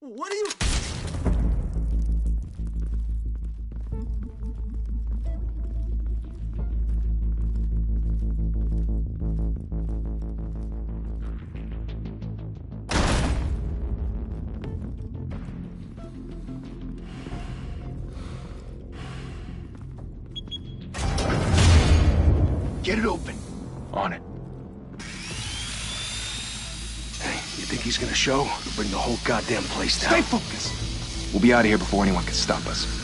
What are you... Get it open. On it. Hey, you think he's gonna show? He'll bring the whole goddamn place down. Stay focused. We'll be out of here before anyone can stop us.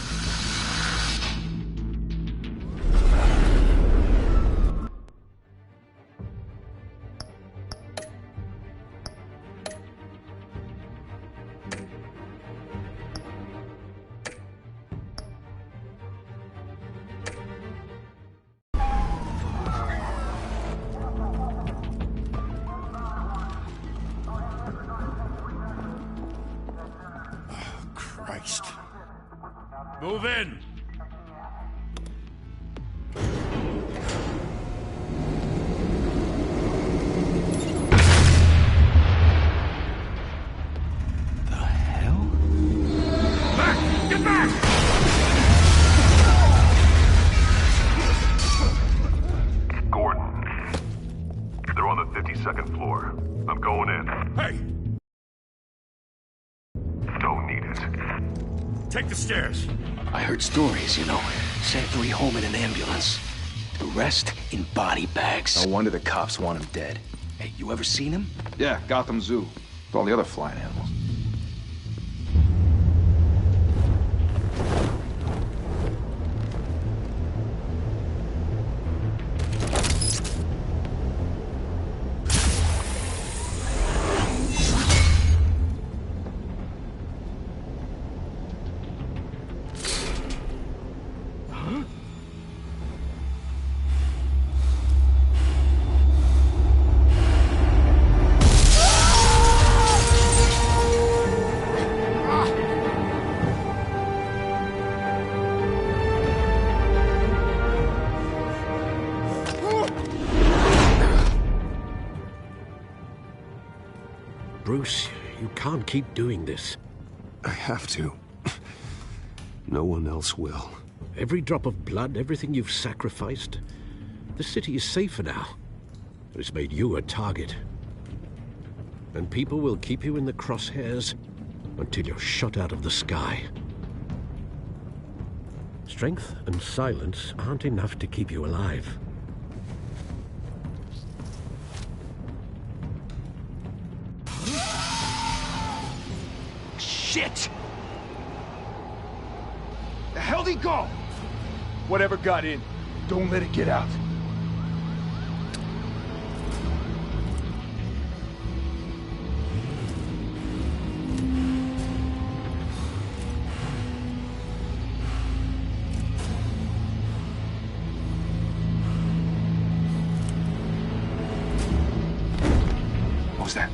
Christ. Move in! The hell? Back! Get back! Gordon. They're on the 52nd floor. I'm going in. Hey! Don't need it. Take the stairs. I heard stories, you know. Sent 3 home in an ambulance. The rest in body bags. No wonder the cops want him dead. Hey, you ever seen him? Yeah, Gotham Zoo. With all the other flying animals. Bruce, you can't keep doing this. I have to. No one else will. Every drop of blood, everything you've sacrificed. The city is safer now. It's made you a target. And people will keep you in the crosshairs until you're shot out of the sky. Strength and silence aren't enough to keep you alive. Shit! The hell'd he go? Whatever got in, don't let it get out. What was that?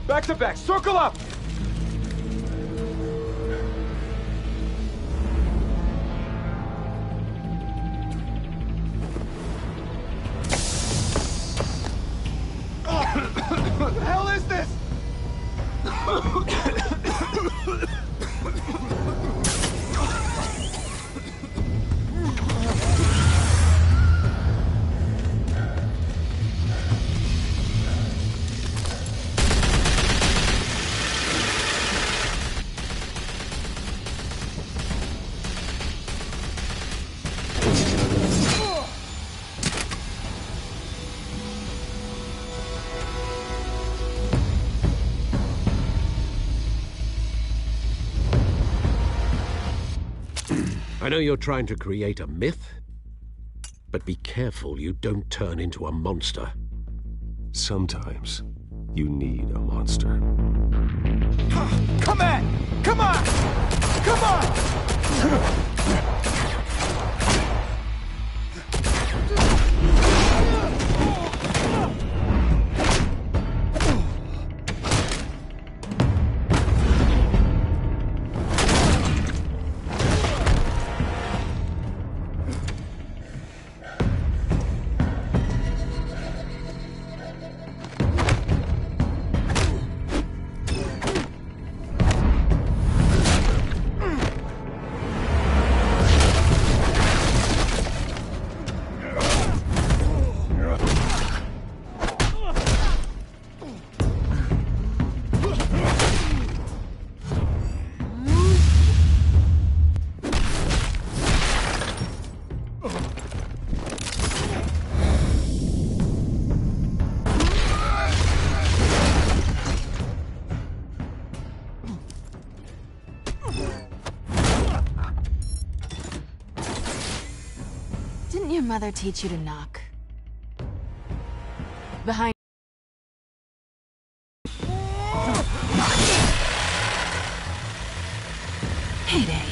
Back to back, circle up! What the hell is this? I know you're trying to create a myth, but be careful you don't turn into a monster. Sometimes you need a monster. your mother teach you to knock? Behind... Heyday.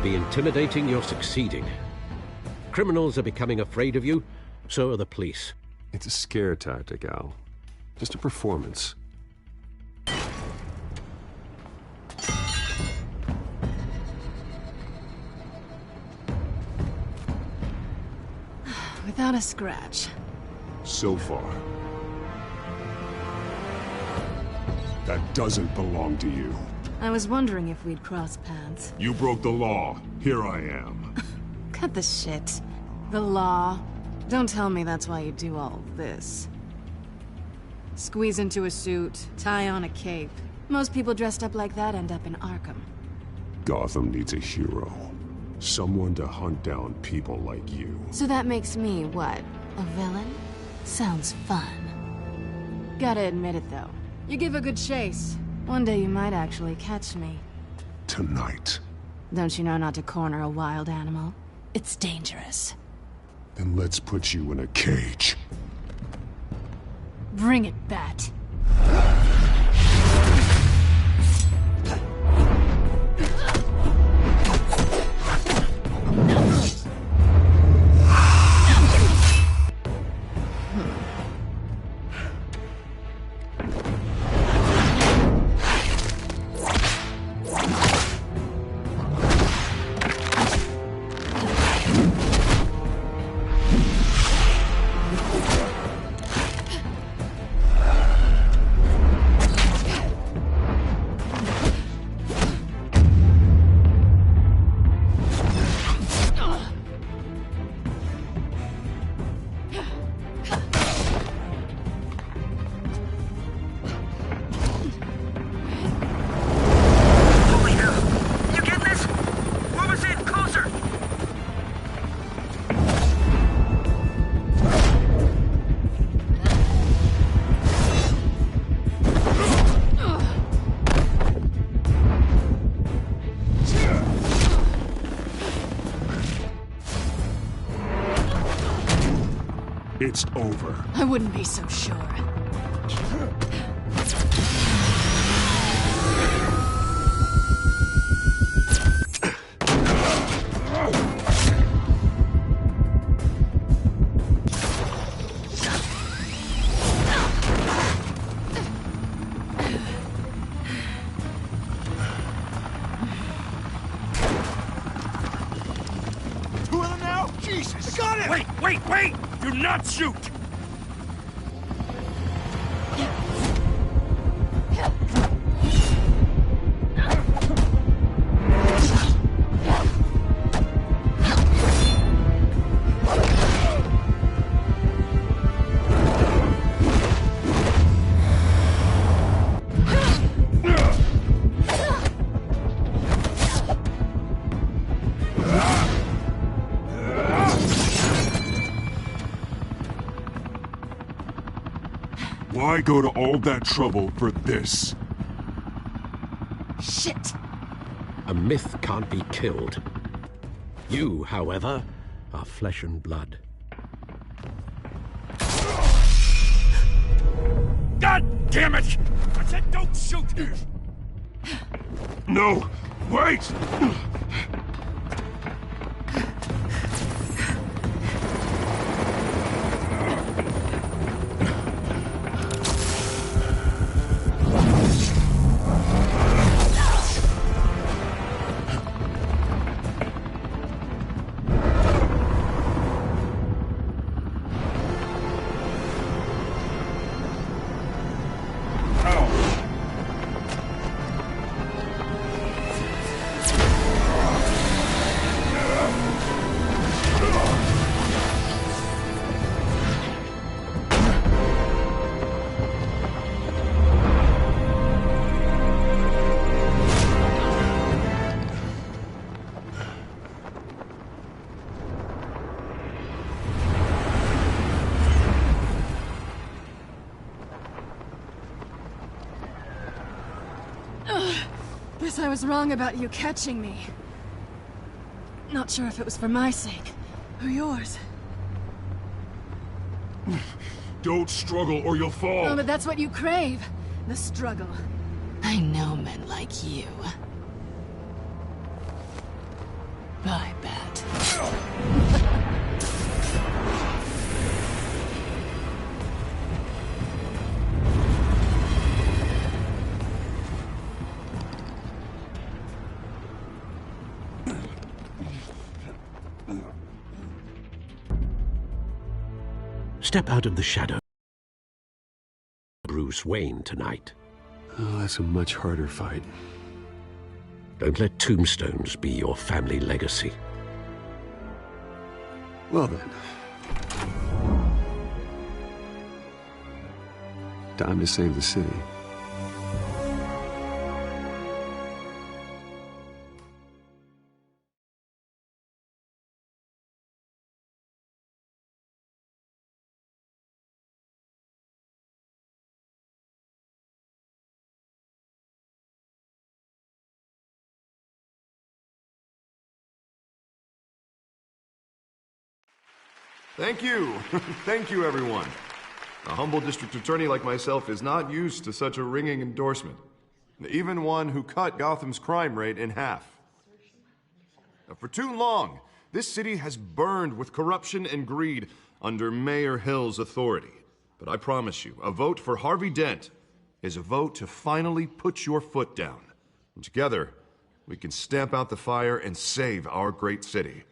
Intimidating, you're succeeding. Criminals are becoming afraid of you, so are the police. It's a scare tactic, Al. Just a performance. Without a scratch. So far. That doesn't belong to you. I was wondering if we'd cross paths. You broke the law. Here I am. Cut the shit. The law. Don't tell me that's why you do all this. Squeeze into a suit, tie on a cape. Most people dressed up like that end up in Arkham. Gotham needs a hero. Someone to hunt down people like you. So that makes me, what, a villain? Sounds fun. Gotta admit it, though. You give a good chase. One day you might actually catch me. Tonight. Don't you know not to corner a wild animal? It's dangerous. Then let's put you in a cage. Bring it, Bat. It's over. I wouldn't be so sure. Two of them now? Jesus! Got it! Wait! Do not shoot! Why go to all that trouble for this? Shit! A myth can't be killed. You, however, are flesh and blood. God damn it! I said don't shoot! No! Wait! Guess I was wrong about you catching me. Not sure if it was for my sake, or yours. Don't struggle or you'll fall! Oh, but that's what you crave. The struggle. I know men like you. I bet. Step out of the shadow. Bruce Wayne tonight. Oh, that's a much harder fight. Don't let tombstones be your family legacy. Well then. Time to save the city. Thank you. Thank you, everyone. A humble district attorney like myself is not used to such a ringing endorsement. Even one who cut Gotham's crime rate in half. For too long, this city has burned with corruption and greed under Mayor Hill's authority. But I promise you, a vote for Harvey Dent is a vote to finally put your foot down. And together, we can stamp out the fire and save our great city.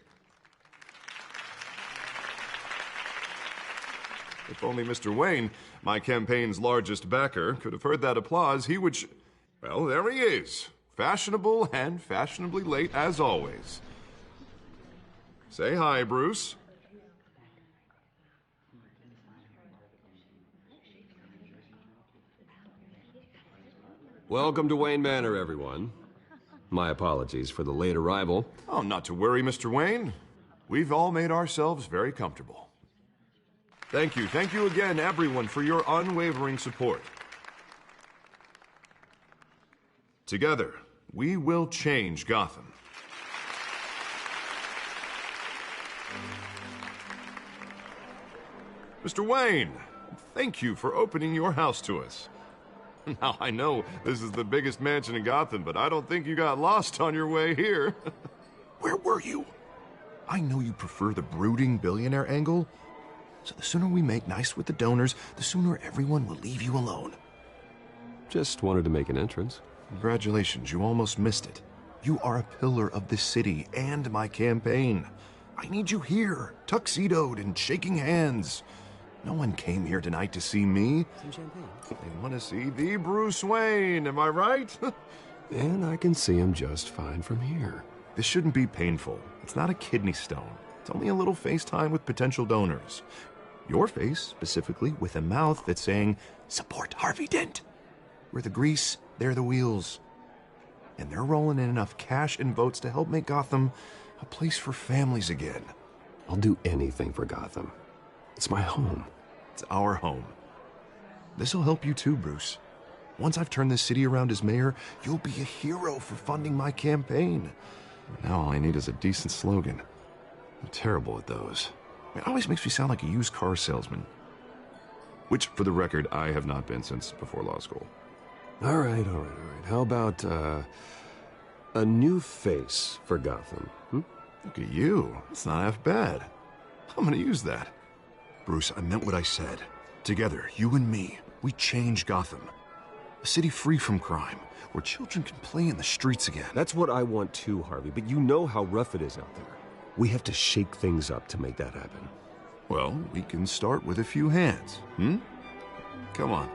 If only Mr. Wayne, my campaign's largest backer, could have heard that applause, he would well, there he is. Fashionable and fashionably late as always. Say hi, Bruce. Welcome to Wayne Manor, everyone. My apologies for the late arrival. Oh, not to worry, Mr. Wayne. We've all made ourselves very comfortable. Thank you again, everyone, for your unwavering support. Together, we will change Gotham. Mr. Wayne, thank you for opening your house to us. Now, I know this is the biggest mansion in Gotham, but I don't think you got lost on your way here. Where were you? I know you prefer the brooding billionaire angle, so the sooner we make nice with the donors, the sooner everyone will leave you alone. Just wanted to make an entrance. Congratulations, you almost missed it. You are a pillar of this city and my campaign. I need you here, tuxedoed and shaking hands. No one came here tonight to see me. Some champagne. They want to see the Bruce Wayne, am I right? And I can see him just fine from here. This shouldn't be painful. It's not a kidney stone. It's only a little FaceTime with potential donors. Your face, specifically, with a mouth that's saying, support Harvey Dent. We're the grease, they're the wheels. And they're rolling in enough cash and votes to help make Gotham a place for families again. I'll do anything for Gotham. It's my home. It's our home. This'll help you too, Bruce. Once I've turned this city around as mayor, you'll be a hero for funding my campaign. Now all I need is a decent slogan. I'm terrible at those. It always makes me sound like a used car salesman. Which, for the record, I have not been since before law school. All right. How about, a new face for Gotham, Look at you. It's not half bad. I'm gonna use that. Bruce, I meant what I said. Together, you and me, we change Gotham. A city free from crime, where children can play in the streets again. That's what I want too, Harvey, but you know how rough it is out there. We have to shake things up to make that happen. Well, we can start with a few hands, Come on.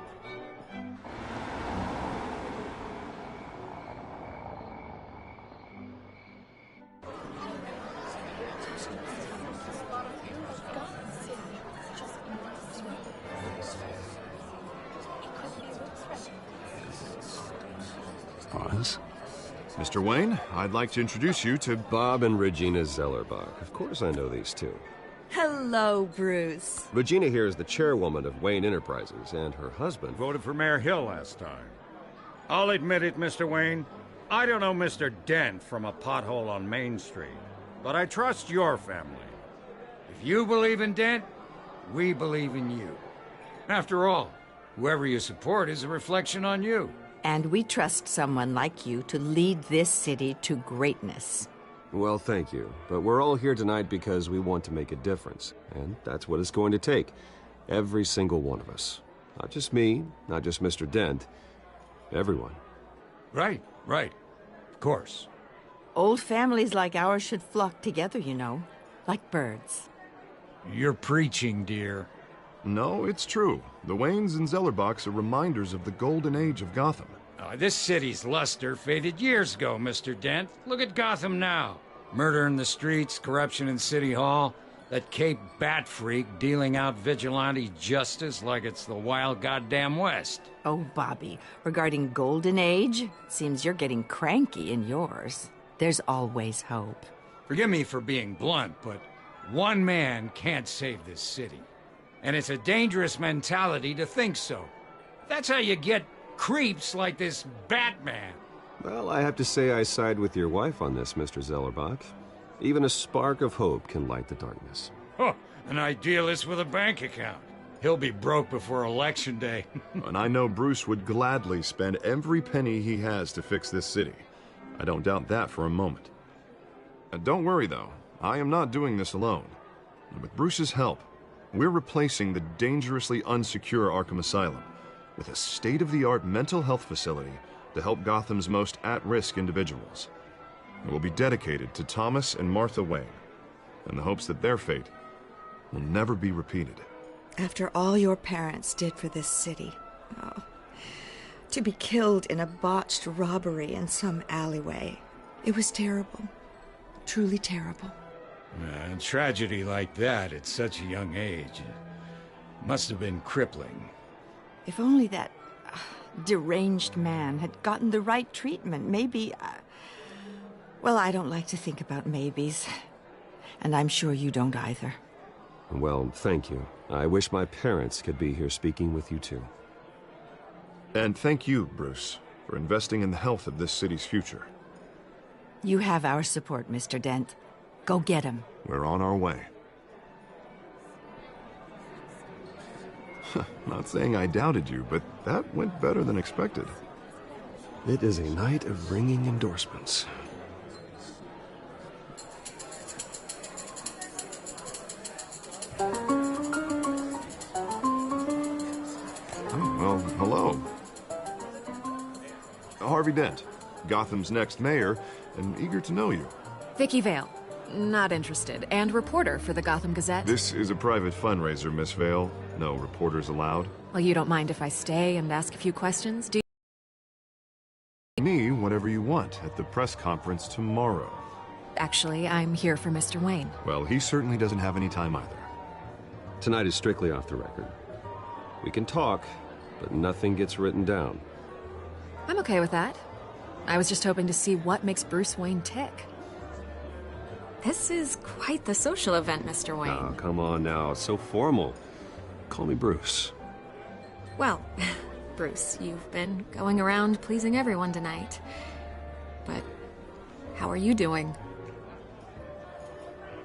Pause. Mr. Wayne, I'd like to introduce you to Bob and Regina Zellerbach. Of course I know these two. Hello, Bruce. Regina here is the chairwoman of Wayne Enterprises, and her husband... Voted for Mayor Hill last time. I'll admit it, Mr. Wayne. I don't know Mr. Dent from a pothole on Main Street, but I trust your family. If you believe in Dent, we believe in you. After all, whoever you support is a reflection on you. And we trust someone like you to lead this city to greatness. Well, thank you. But we're all here tonight because we want to make a difference. And that's what it's going to take. Every single one of us. Not just me, not just Mr. Dent. Everyone. Right. Of course. Old families like ours should flock together, you know. Like birds. You're preaching, dear. No, it's true. The Waynes and Zellerbachs are reminders of the golden age of Gotham. This city's luster faded years ago, Mr. Dent. Look at Gotham now. Murder in the streets, corruption in City Hall, that Cape Bat freak dealing out vigilante justice like it's the wild goddamn West. Oh, Bobby, regarding Golden Age, seems you're getting cranky in yours. There's always hope. Forgive me for being blunt, but one man can't save this city. And it's a dangerous mentality to think so. That's how you get creeps like this Batman. Well, I have to say I side with your wife on this, Mr. Zellerbach. Even a spark of hope can light the darkness. Oh, an idealist with a bank account. He'll be broke before Election Day. And I know Bruce would gladly spend every penny he has to fix this city. I don't doubt that for a moment. Don't worry, though. I am not doing this alone. And with Bruce's help, we're replacing the dangerously unsecure Arkham Asylum with a state-of-the-art mental health facility to help Gotham's most at-risk individuals. It will be dedicated to Thomas and Martha Wayne, in the hopes that their fate will never be repeated. After all your parents did for this city, to be killed in a botched robbery in some alleyway, it was terrible. Truly terrible. A tragedy like that at such a young age must have been crippling. If only that deranged man had gotten the right treatment, maybe... Well, I don't like to think about maybes. And I'm sure you don't either. Well, thank you. I wish my parents could be here speaking with you too. And thank you, Bruce, for investing in the health of this city's future. You have our support, Mr. Dent. Go get him. We're on our way. Not saying I doubted you, but that went better than expected. It is a night of ringing endorsements. Well, hello. Harvey Dent, Gotham's next mayor, and eager to know you. Vicky Vale. Not interested. And reporter for the Gotham Gazette. This is a private fundraiser, Miss Vale. No reporters allowed. Well, you don't mind if I stay and ask a few questions, do you? Me, whatever you want, at the press conference tomorrow. Actually, I'm here for Mr. Wayne. Well, he certainly doesn't have any time either. Tonight is strictly off the record. We can talk, but nothing gets written down. I'm okay with that. I was just hoping to see what makes Bruce Wayne tick. This is quite the social event, Mr. Wayne. Oh, come on now. It's so formal. Call me Bruce. Well, Bruce, you've been going around pleasing everyone tonight. But how are you doing?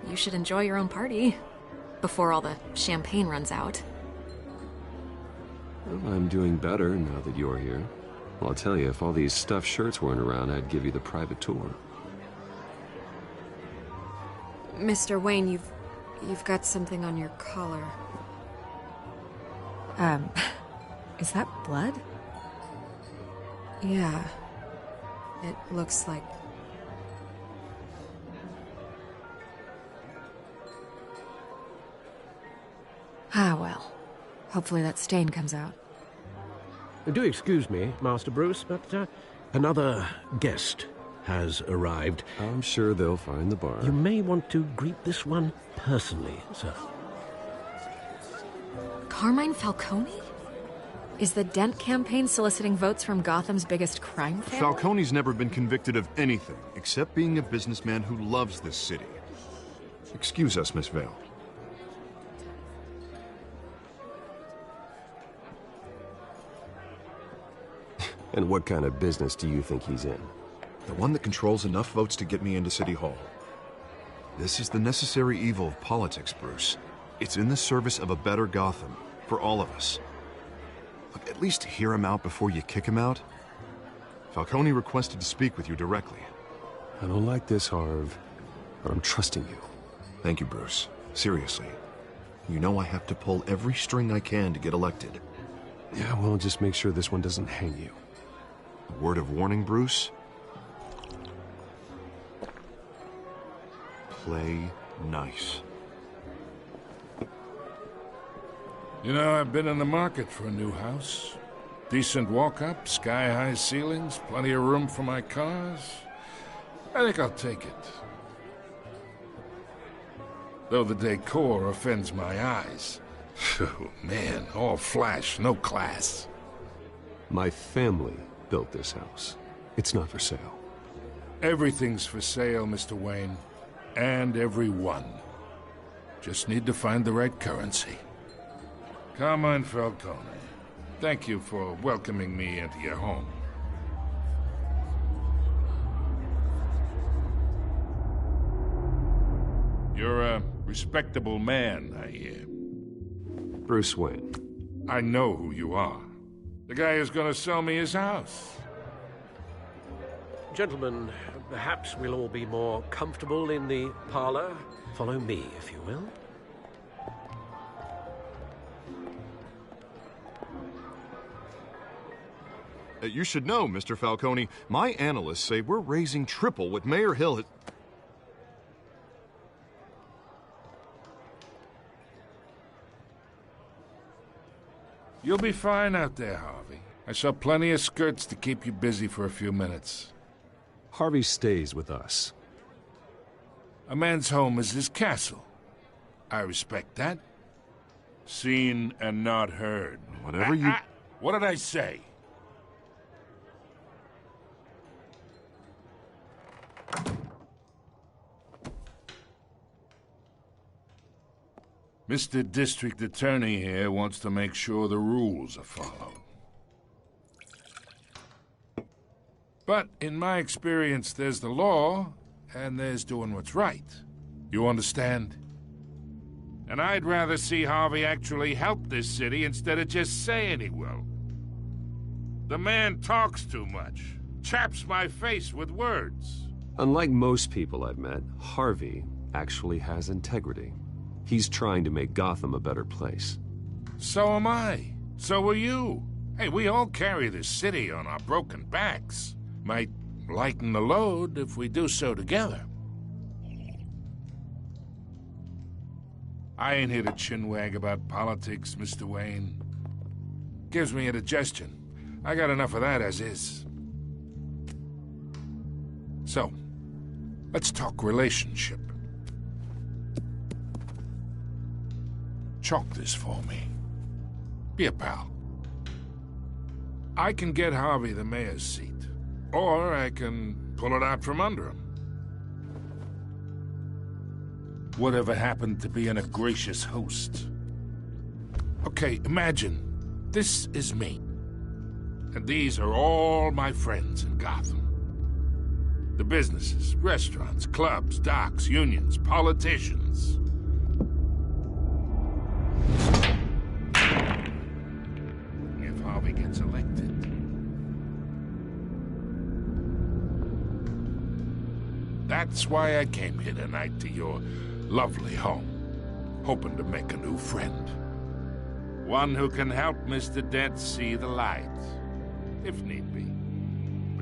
You should enjoy your own party before all the champagne runs out. Well, I'm doing better now that you're here. Well, I'll tell you, if all these stuffed shirts weren't around, I'd give you the private tour. Mr. Wayne, you've got something on your collar. Is that blood? Yeah. It looks like... Ah, well. Hopefully that stain comes out. Do excuse me, Master Bruce, but another guest has arrived. I'm sure they'll find the bar. You may want to greet this one personally, sir. Carmine Falcone? Is the Dent campaign soliciting votes from Gotham's biggest crime family? Falcone's never been convicted of anything except being a businessman who loves this city. Excuse us, Miss Vale. And what kind of business do you think he's in? The one that controls enough votes to get me into City Hall. This is the necessary evil of politics, Bruce. It's in the service of a better Gotham, for all of us. Look, at least hear him out before you kick him out. Falcone requested to speak with you directly. I don't like this, Harv, but I'm trusting you. Thank you, Bruce. Seriously. You know I have to pull every string I can to get elected. Yeah, well, just make sure this one doesn't hang you. A word of warning, Bruce? Play nice. You know, I've been in the market for a new house. Decent walk-up, sky-high ceilings, plenty of room for my cars. I think I'll take it. Though the decor offends my eyes. Oh, man, all flash, no class. My family built this house. It's not for sale. Everything's for sale, Mr. Wayne. And everyone. Just need to find the right currency. Carmine Falcone, thank you for welcoming me into your home. You're a respectable man, I hear. Bruce Wayne. I know who you are. The guy who's gonna sell me his house. Gentlemen, perhaps we'll all be more comfortable in the parlor. Follow me, if you will. You should know, Mr. Falcone, my analysts say we're raising triple what Mayor Hill had... You'll be fine out there, Harvey. I saw plenty of skirts to keep you busy for a few minutes. Harvey stays with us. A man's home is his castle. I respect that. Seen and not heard. Whatever you... What did I say? Mr. District Attorney here wants to make sure the rules are followed. But in my experience, there's the law, and there's doing what's right. You understand? And I'd rather see Harvey actually help this city instead of just saying he will. The man talks too much, chaps my face with words. Unlike most people I've met, Harvey actually has integrity. He's trying to make Gotham a better place. So am I. So are you. Hey, we all carry this city on our broken backs. Might lighten the load if we do so together. I ain't here to chinwag about politics, Mr. Wayne. Gives me indigestion. I got enough of that as is. So, let's talk relationship. Chalk this for me. Be a pal. I can get Harvey the mayor's seat, or I can pull it out from under him. Whatever happened to being a gracious host? Okay, imagine this is me, and these are all my friends in Gotham. The businesses, restaurants, clubs, docks, unions, politicians. If Harvey gets elected. That's why I came here tonight to your lovely home, hoping to make a new friend. One who can help Mr. Dent see the light, if need be.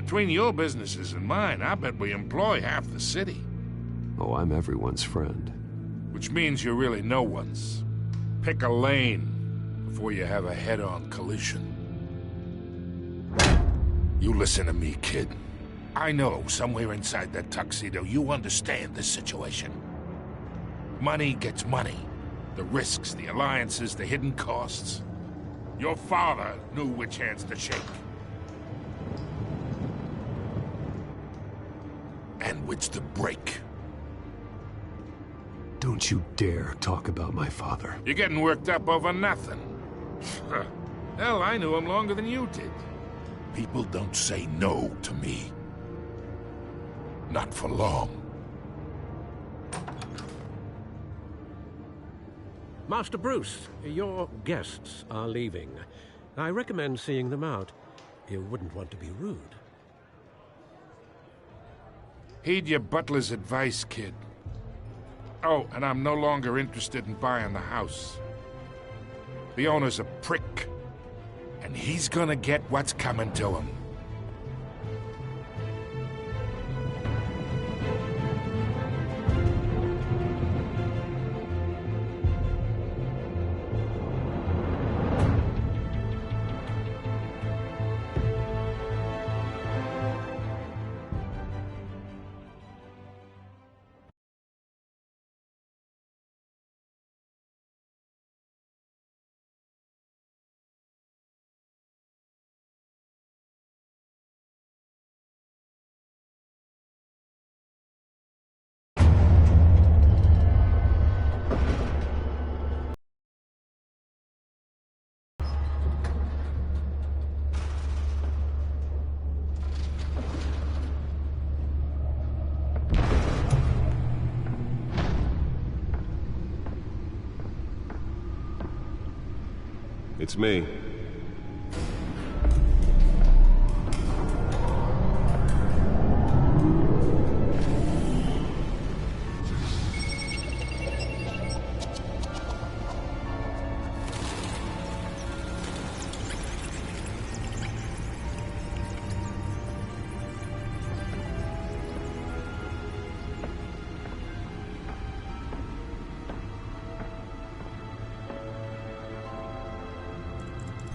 Between your businesses and mine, I bet we employ half the city. Oh, I'm everyone's friend. Which means you're really no one's. Pick a lane before you have a head-on collision. You listen to me, kid. I know somewhere inside that tuxedo you understand this situation. Money gets money. The risks, the alliances, the hidden costs. Your father knew which hands to shake. And which to break. Don't you dare talk about my father. You're getting worked up over nothing. Hell, I knew him longer than you did. People don't say no to me. Not for long. Master Bruce, your guests are leaving. I recommend seeing them out. You wouldn't want to be rude. Heed your butler's advice, kid. Oh, and I'm no longer interested in buying the house. The owner's a prick, and he's gonna get what's coming to him. It's me.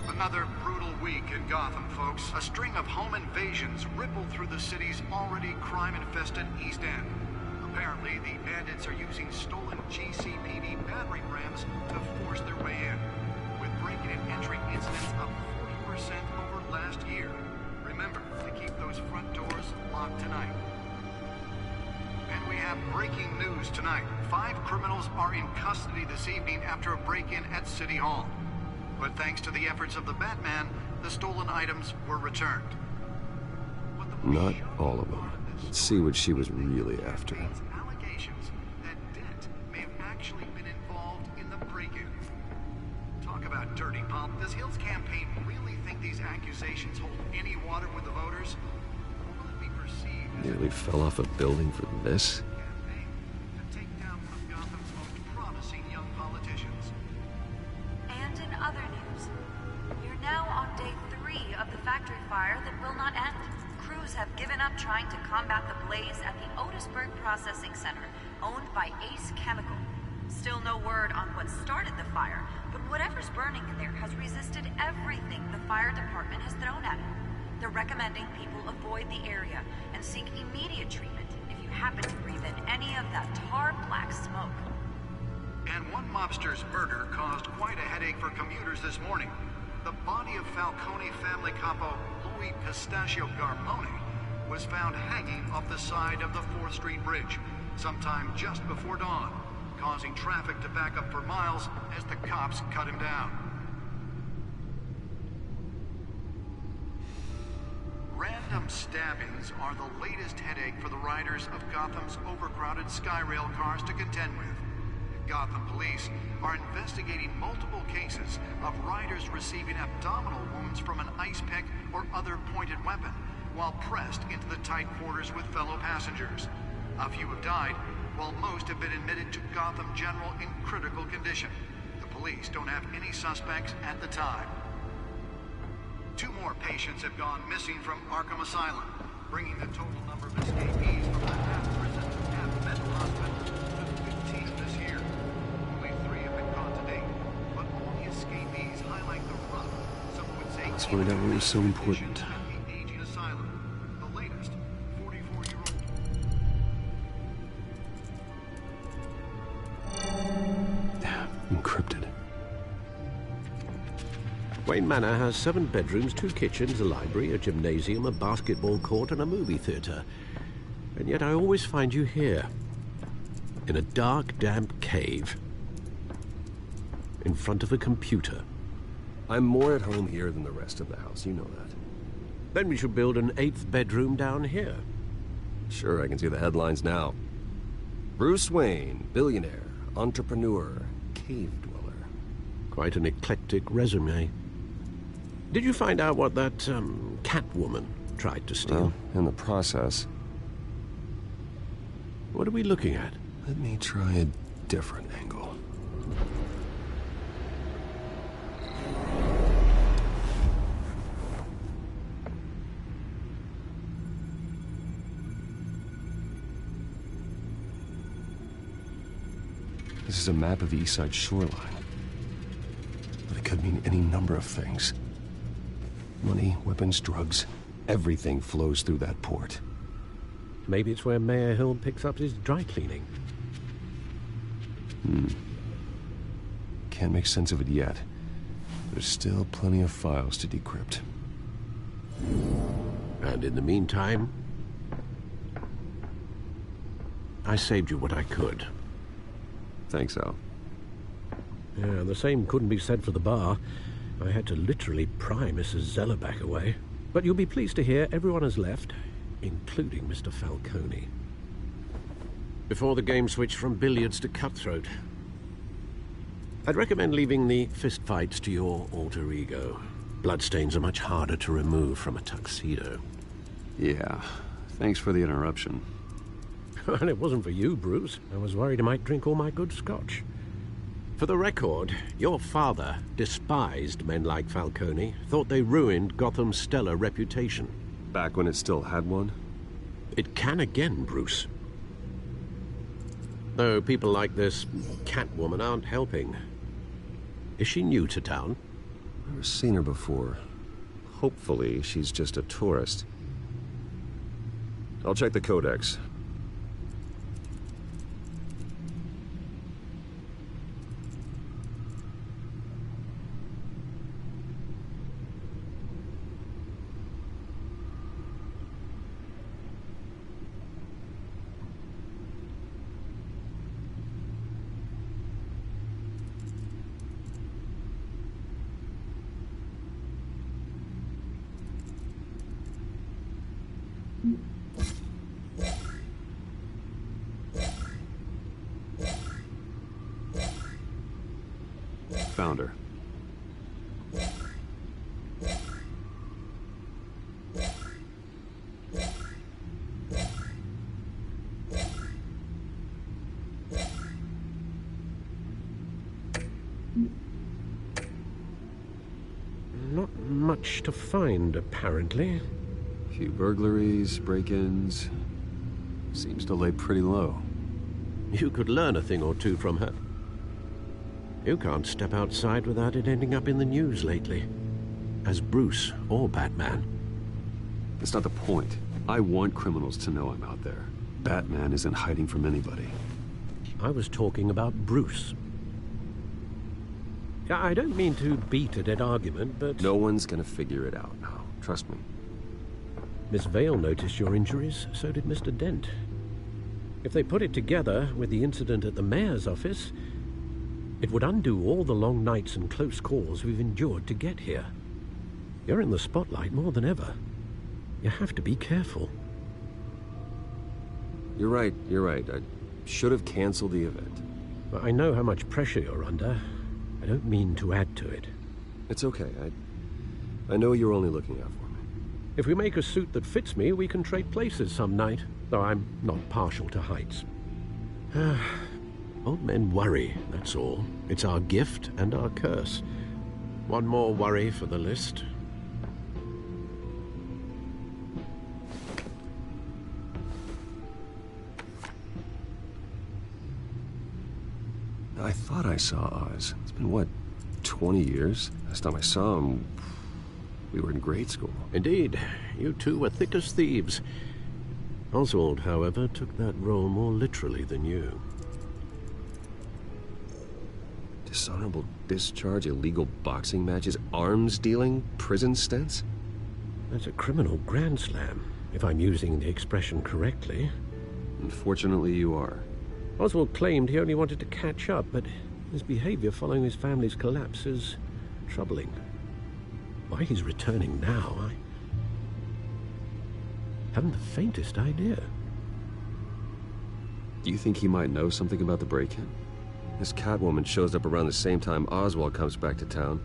Another brutal week in Gotham, folks. A string of home invasions rippled through the city's already crime-infested East End. Apparently, the bandits are using stolen GCPD battering rams to force their way in, with breaking and entering incidents up 40% over last year. Remember to keep those front doors locked tonight. And we have breaking news tonight. 5 criminals are in custody this evening after a break-in at City Hall. But thanks to the efforts of the Batman, the stolen items were returned. Not all of them. Let's see what she was really after. Allegations that Dent may have actually been involved in the break-in. Talk about dirty pop. Does Hill's campaign really think these accusations hold any water with the voters? Or will it be perceived Nearly fell off a building for this? campaign to take down one of Gotham's most promising young politicians? And in other news, you're now on day 3 of the factory fire that will not end. Crews have given up trying to combat the blaze at the Otisburg Processing Center, owned by Ace Chemical. Still no word on what started the fire, but whatever's burning in there has resisted everything the fire department has thrown at it. They're recommending people avoid the area and seek immediate treatment if you happen to breathe in any of that tar black smoke. And one mobster's murder caused quite a headache for commuters this morning. The body of Falcone family capo Louis Pistachio Garmone was found hanging off the side of the 4th Street Bridge sometime just before dawn, causing traffic to back up for miles as the cops cut him down. Random stabbings are the latest headache for the riders of Gotham's overcrowded Skyrail cars to contend with. Gotham police are investigating multiple cases of riders receiving abdominal wounds from an ice pick or other pointed weapon while pressed into the tight quarters with fellow passengers. A few have died, while most have been admitted to Gotham General in critical condition. The police don't have any suspects at the time. 2 more patients have gone missing from Arkham Asylum, bringing the total number of escapees from the half-prison, half-mental hospital to 15 this year. Only 3 have been caught to date, but all the escapees highlight the rough, some would say Let's find out what was so important. at the aging asylum. The latest, 44-year-old... Encrypted. Wayne Manor has 7 bedrooms, 2 kitchens, a library, a gymnasium, a basketball court, and a movie theater. And yet I always find you here, in a dark, damp cave, in front of a computer. I'm more at home here than the rest of the house, you know that. Then we should build an 8th bedroom down here. Sure, I can see the headlines now. Bruce Wayne, billionaire, entrepreneur, cave dweller. Quite an eclectic resume. Did you find out what that, Catwoman tried to steal? Well, in the process. What are we looking at? Let me try a different angle. This is a map of the East Side shoreline. But it could mean any number of things. Money, weapons, drugs, everything flows through that port. Maybe it's where Mayor Hill picks up his dry cleaning. Can't make sense of it yet. There's still plenty of files to decrypt. And in the meantime, I saved you what I could. Thanks, Al. Yeah, the same couldn't be said for the bar. I had to literally pry Mrs. Zellerback away. But you'll be pleased to hear everyone has left, including Mr. Falcone. Before the game switched from billiards to cutthroat. I'd recommend leaving the fistfights to your alter ego. Bloodstains are much harder to remove from a tuxedo. Yeah, thanks for the interruption. And it wasn't for you, Bruce. I was worried I might drink all my good scotch. For the record, your father despised men like Falcone, thought they ruined Gotham's stellar reputation. Back when it still had one? It can again, Bruce. Though people like this Catwoman aren't helping. Is she new to town? Never seen her before. Hopefully, she's just a tourist. I'll check the codex. Found her. Not much to find, apparently. A few burglaries, break-ins. Seems to lay pretty low. You could learn a thing or two from her. You can't step outside without it ending up in the news lately. As Bruce or Batman. That's not the point. I want criminals to know I'm out there. Batman isn't hiding from anybody. I was talking about Bruce. I don't mean to beat a dead argument, but... No one's gonna figure it out now. Trust me. Miss Vale noticed your injuries, so did Mr. Dent. If they put it together with the incident at the mayor's office, it would undo all the long nights and close calls we've endured to get here. You're in the spotlight more than ever. You have to be careful. You're right. I should have canceled the event. I know how much pressure you're under. I don't mean to add to it. It's okay. I know you're only looking out for me. If we make a suit that fits me, we can trade places some night, though I'm not partial to heights. Old men worry, that's all. It's our gift and our curse. One more worry for the list. I thought I saw Oz. It's been, what, 20 years? Last time I saw him, we were in grade school. Indeed. You two were thick as thieves. Oswald, however, took that role more literally than you. Dishonorable discharge, illegal boxing matches, arms dealing, prison stints? That's a criminal grand slam, if I'm using the expression correctly. Unfortunately, you are. Oswald claimed he only wanted to catch up, but his behavior following his family's collapse is troubling. Why he's returning now, I haven't the faintest idea. Do you think he might know something about the break-in? This Catwoman shows up around the same time Oswald comes back to town.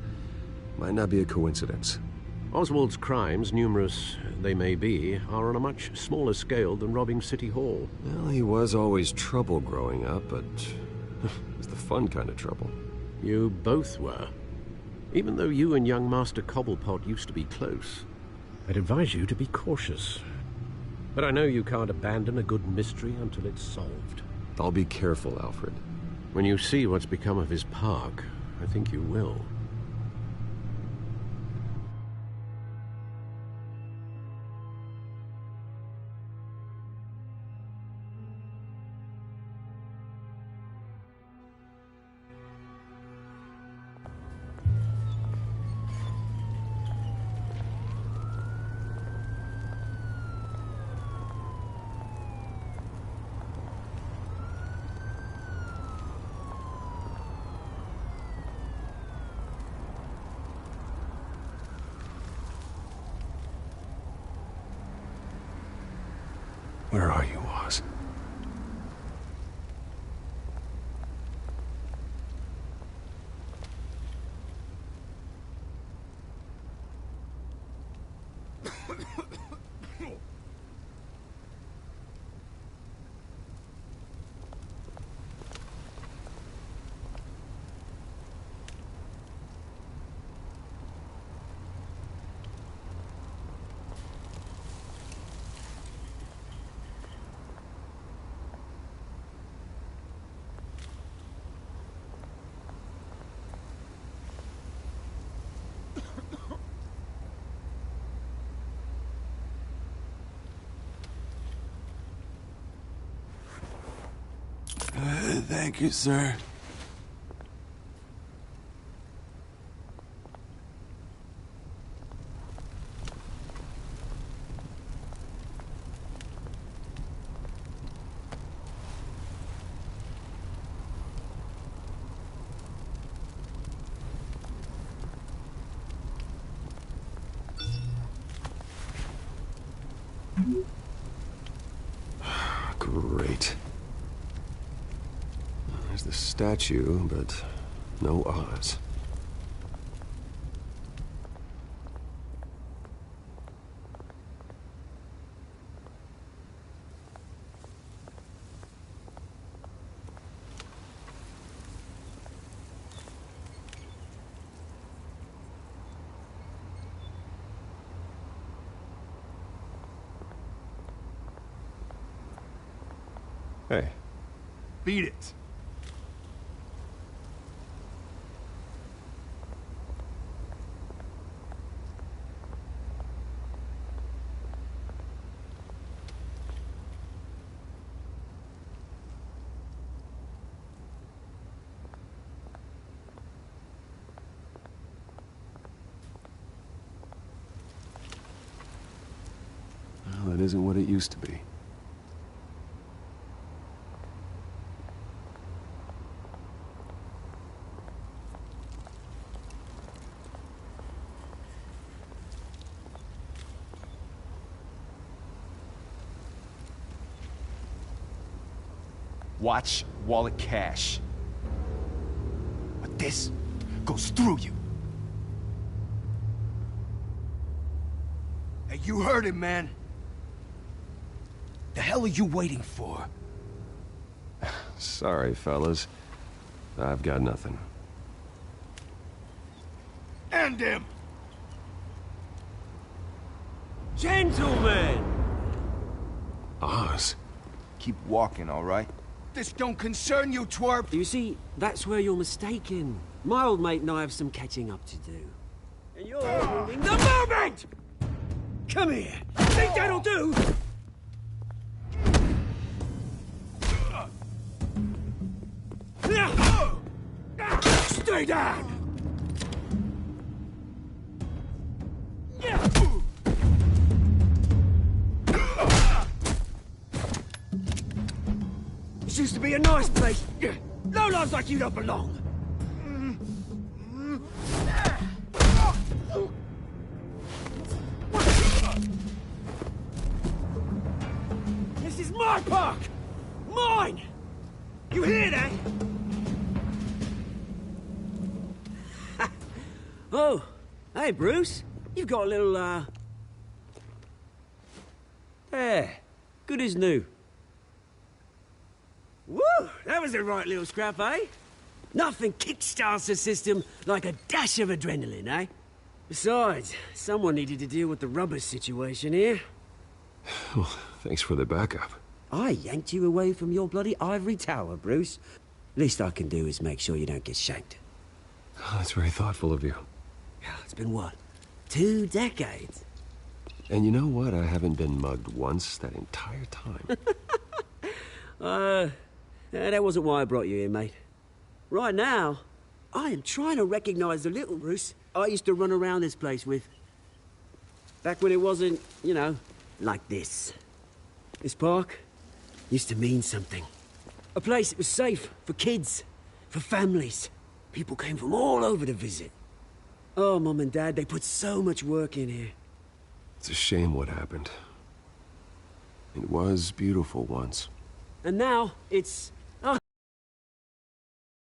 Might not be a coincidence. Oswald's crimes, numerous they may be, are on a much smaller scale than robbing City Hall. Well, he was always trouble growing up, but it was the fun kind of trouble. You both were. Even though you and young Master Cobblepot used to be close, I'd advise you to be cautious. But I know you can't abandon a good mystery until it's solved. I'll be careful, Alfred. When you see what's become of his park, I think you will. Where are you, Oz? Thank you, sir. Great. There's the statue, but no Oz. Hey. Beat it. Well, it isn't what it used to be. Watch wallet cash. But this goes through you. Hey, you heard him, man. The hell are you waiting for? Sorry, fellas. I've got nothing. End him! Gentlemen! Oz? Keep walking, all right? This don't concern you, twerp! You see, that's where you're mistaken. My old mate and I have some catching up to do. And you're ruining the moment! Come here! Think that'll do? Stay down! This used to be a nice place. Lowlifes like you don't belong. This is my park! Mine! You hear that? Oh, hey, Bruce. You've got a little, Yeah, good as new. Woo! That was a right little scrap, eh? Nothing kickstarts the system like a dash of adrenaline, eh? Besides, someone needed to deal with the rubber situation here. Well, thanks for the backup. I yanked you away from your bloody ivory tower, Bruce. Least I can do is make sure you don't get shanked. Oh, that's very thoughtful of you. It's been what? 2 decades? And you know what? I haven't been mugged once that entire time. That wasn't why I brought you here, mate. Right now, I am trying to recognize the little Bruce I used to run around this place with. Back when it wasn't, you know, like this. This park used to mean something. A place that was safe for kids, for families. People came from all over to visit. Oh, Mum and Dad, they put so much work in here. It's a shame what happened. It was beautiful once. And now, it's... oh,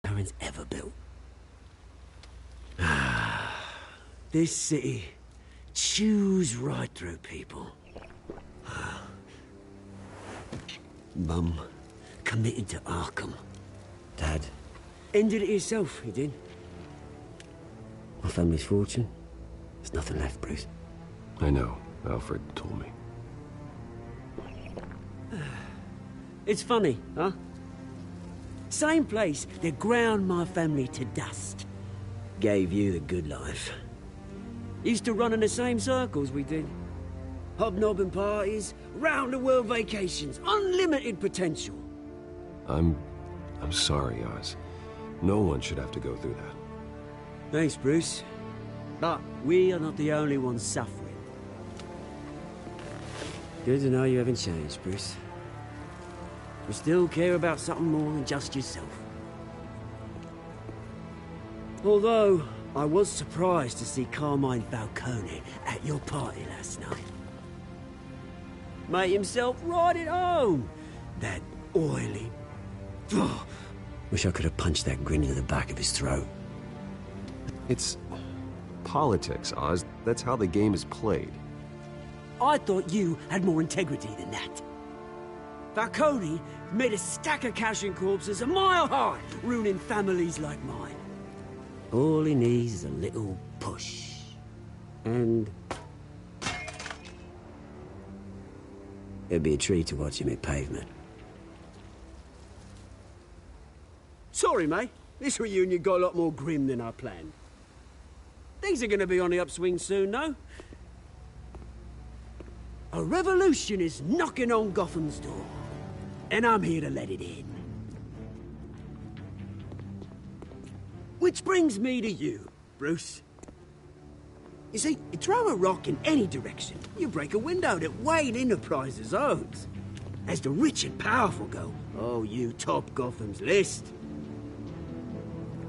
no one's ever built. This city chews right through people. Mum committed to Arkham. Dad ended it himself, he did. My family's fortune, there's nothing left, Bruce. I know. Alfred told me. It's funny, huh? Same place that ground my family to dust. Gave you the good life. Used to run in the same circles we did. Hobnobbing parties, round-the-world vacations, unlimited potential. I'm sorry, Oz. No one should have to go through that. Thanks, Bruce. But we are not the only ones suffering. Good to know you haven't changed, Bruce. You still care about something more than just yourself. Although, I was surprised to see Carmine Falcone at your party last night. Made himself right at home. That oily... oh, wish I could have punched that grin into the back of his throat. It's politics, Oz. That's how the game is played. I thought you had more integrity than that. Falcone made a stack of cash and corpses a mile high, ruining families like mine. All he needs is a little push. And... it'd be a treat to watch him hit pavement. Sorry, mate. This reunion got a lot more grim than I planned. Things are gonna be on the upswing soon, though. A revolution is knocking on Gotham's door. And I'm here to let it in. Which brings me to you, Bruce. You see, you throw a rock in any direction, you break a window that Wayne Enterprises owns. As the rich and powerful go, oh, you top Gotham's list.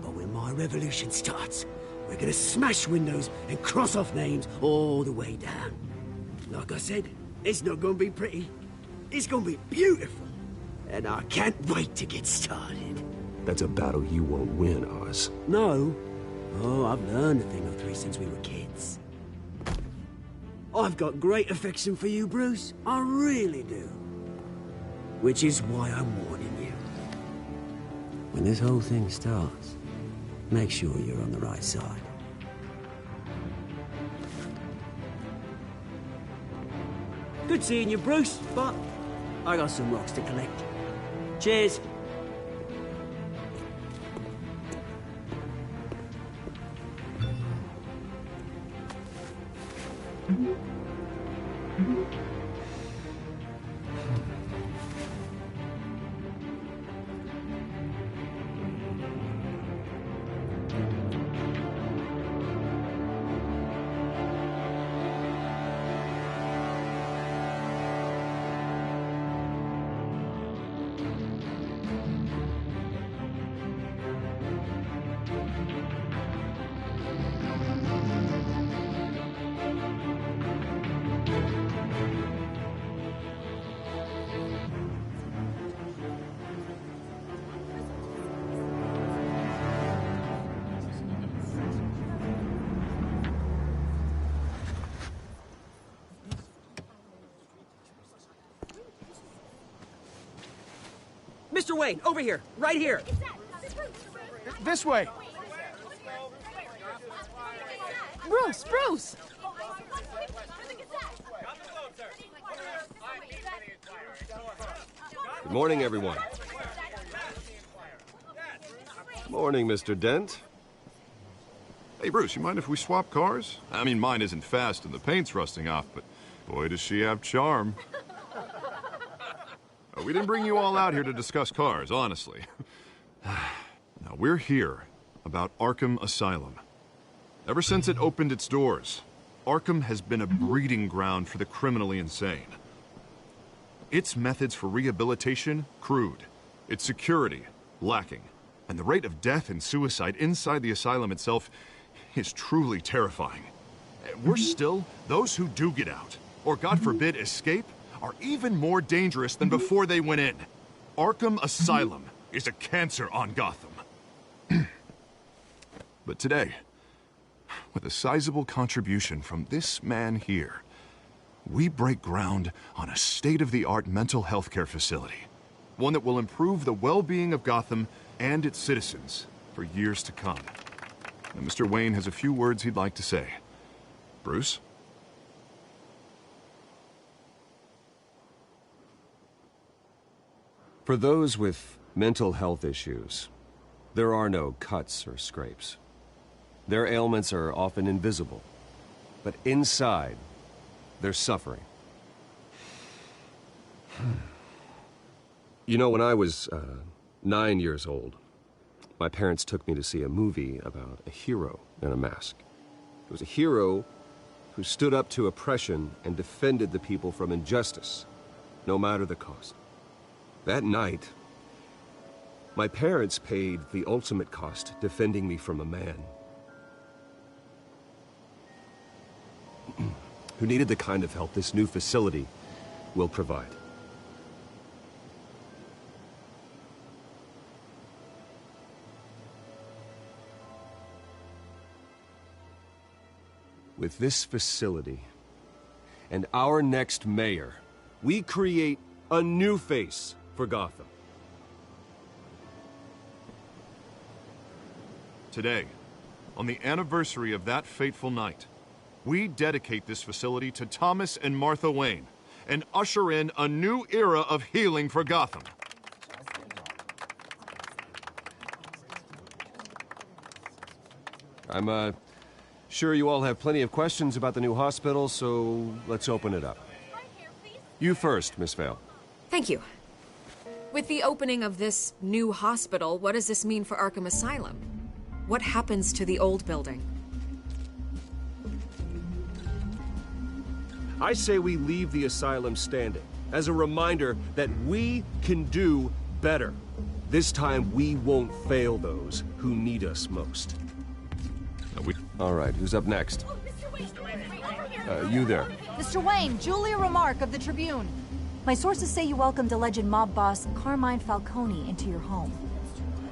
But when my revolution starts, we're gonna smash windows and cross off names all the way down. Like I said, it's not gonna be pretty. It's gonna be beautiful. And I can't wait to get started. That's a battle you won't win, Oz. No. Oh, I've learned a thing or three since we were kids. I've got great affection for you, Bruce. I really do. Which is why I'm warning you. When this whole thing starts, make sure you're on the right side. Good seeing you, Bruce, but I got some rocks to collect. Cheers. Mr. Wayne, over here, right here. This way. Bruce, Bruce! Good morning, everyone. Morning, Mr. Dent. Hey, Bruce, you mind if we swap cars? I mean, mine isn't fast and the paint's rusting off, but boy, does she have charm. We didn't bring you all out here to discuss cars, honestly. Now, we're here about Arkham Asylum. Ever since it opened its doors, Arkham has been a breeding ground for the criminally insane. Its methods for rehabilitation, crude. Its security, lacking. And the rate of death and suicide inside the asylum itself is truly terrifying. Worse still, those who do get out, or God forbid escape, are even more dangerous than before they went in. Arkham Asylum is a cancer on Gotham. But today, with a sizable contribution from this man here, we break ground on a state-of-the-art mental health care facility. One that will improve the well-being of Gotham and its citizens for years to come. Now, Mr. Wayne has a few words he'd like to say. Bruce? For those with mental health issues, there are no cuts or scrapes. Their ailments are often invisible, but inside, they're suffering. You know, when I was 9 years old, my parents took me to see a movie about a hero in a mask. It was a hero who stood up to oppression and defended the people from injustice, no matter the cost. That night, my parents paid the ultimate cost defending me from a man who needed the kind of help this new facility will provide. With this facility and our next mayor, we create a new face for Gotham. Today, on the anniversary of that fateful night, we dedicate this facility to Thomas and Martha Wayne and usher in a new era of healing for Gotham. I'm sure you all have plenty of questions about the new hospital, so let's open it up. You first, Miss Vale. Thank you. With the opening of this new hospital, what does this mean for Arkham Asylum? What happens to the old building? I say we leave the asylum standing as a reminder that we can do better. This time we won't fail those who need us most. All right, who's up next? You there. Mr. Wayne, Julia Remark of the Tribune. My sources say you welcomed alleged mob boss Carmine Falcone into your home.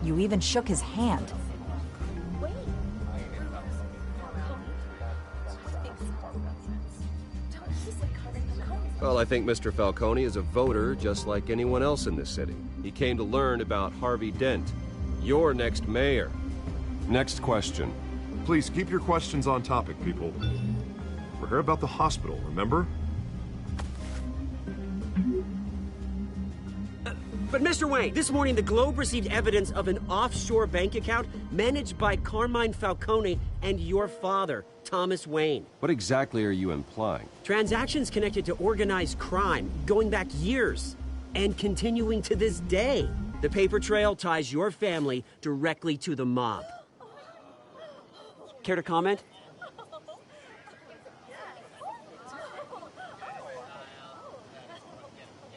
You even shook his hand. Well, I think Mr. Falcone is a voter just like anyone else in this city. He came to learn about Harvey Dent, your next mayor. Next question. Please keep your questions on topic, people. We're here about the hospital, remember? But Mr. Wayne, this morning the Globe received evidence of an offshore bank account managed by Carmine Falcone and your father, Thomas Wayne. What exactly are you implying? Transactions connected to organized crime, going back years, and continuing to this day. The paper trail ties your family directly to the mob. Care to comment?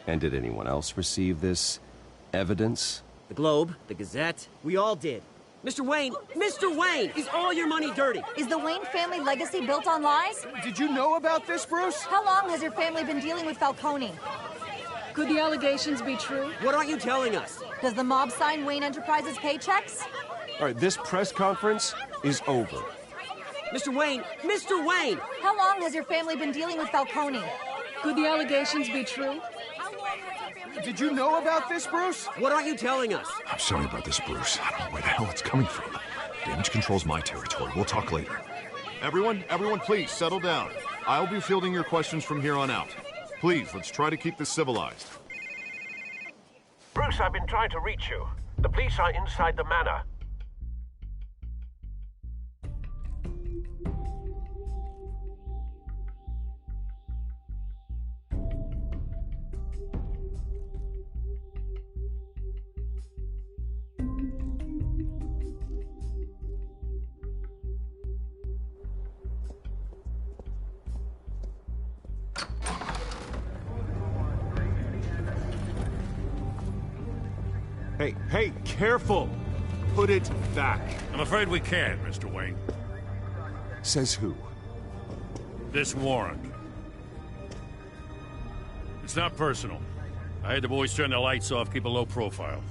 And did anyone else receive this evidence? The Globe, the Gazette, we all did. Mr. Wayne, is all your money dirty? Is the Wayne family legacy built on lies? Did you know about this, Bruce? How long has your family been dealing with Falcone? Could the allegations be true? What aren't you telling us? Does the mob sign Wayne Enterprises paychecks? All right, this press conference is over. Mr. Wayne! How long has your family been dealing with Falcone? Could the allegations be true? Did you know about this, Bruce? What aren't you telling us? I'm sorry about this, Bruce. I don't know where the hell it's coming from. Damage control's my territory. We'll talk later. Everyone, please, settle down. I'll be fielding your questions from here on out. Please, let's try to keep this civilized. Bruce, I've been trying to reach you. The police are inside the manor. Hey, careful! Put it back. I'm afraid we can't, Mr. Wayne. Says who? This warrant. It's not personal. I had the boys turn the lights off, keep a low profile.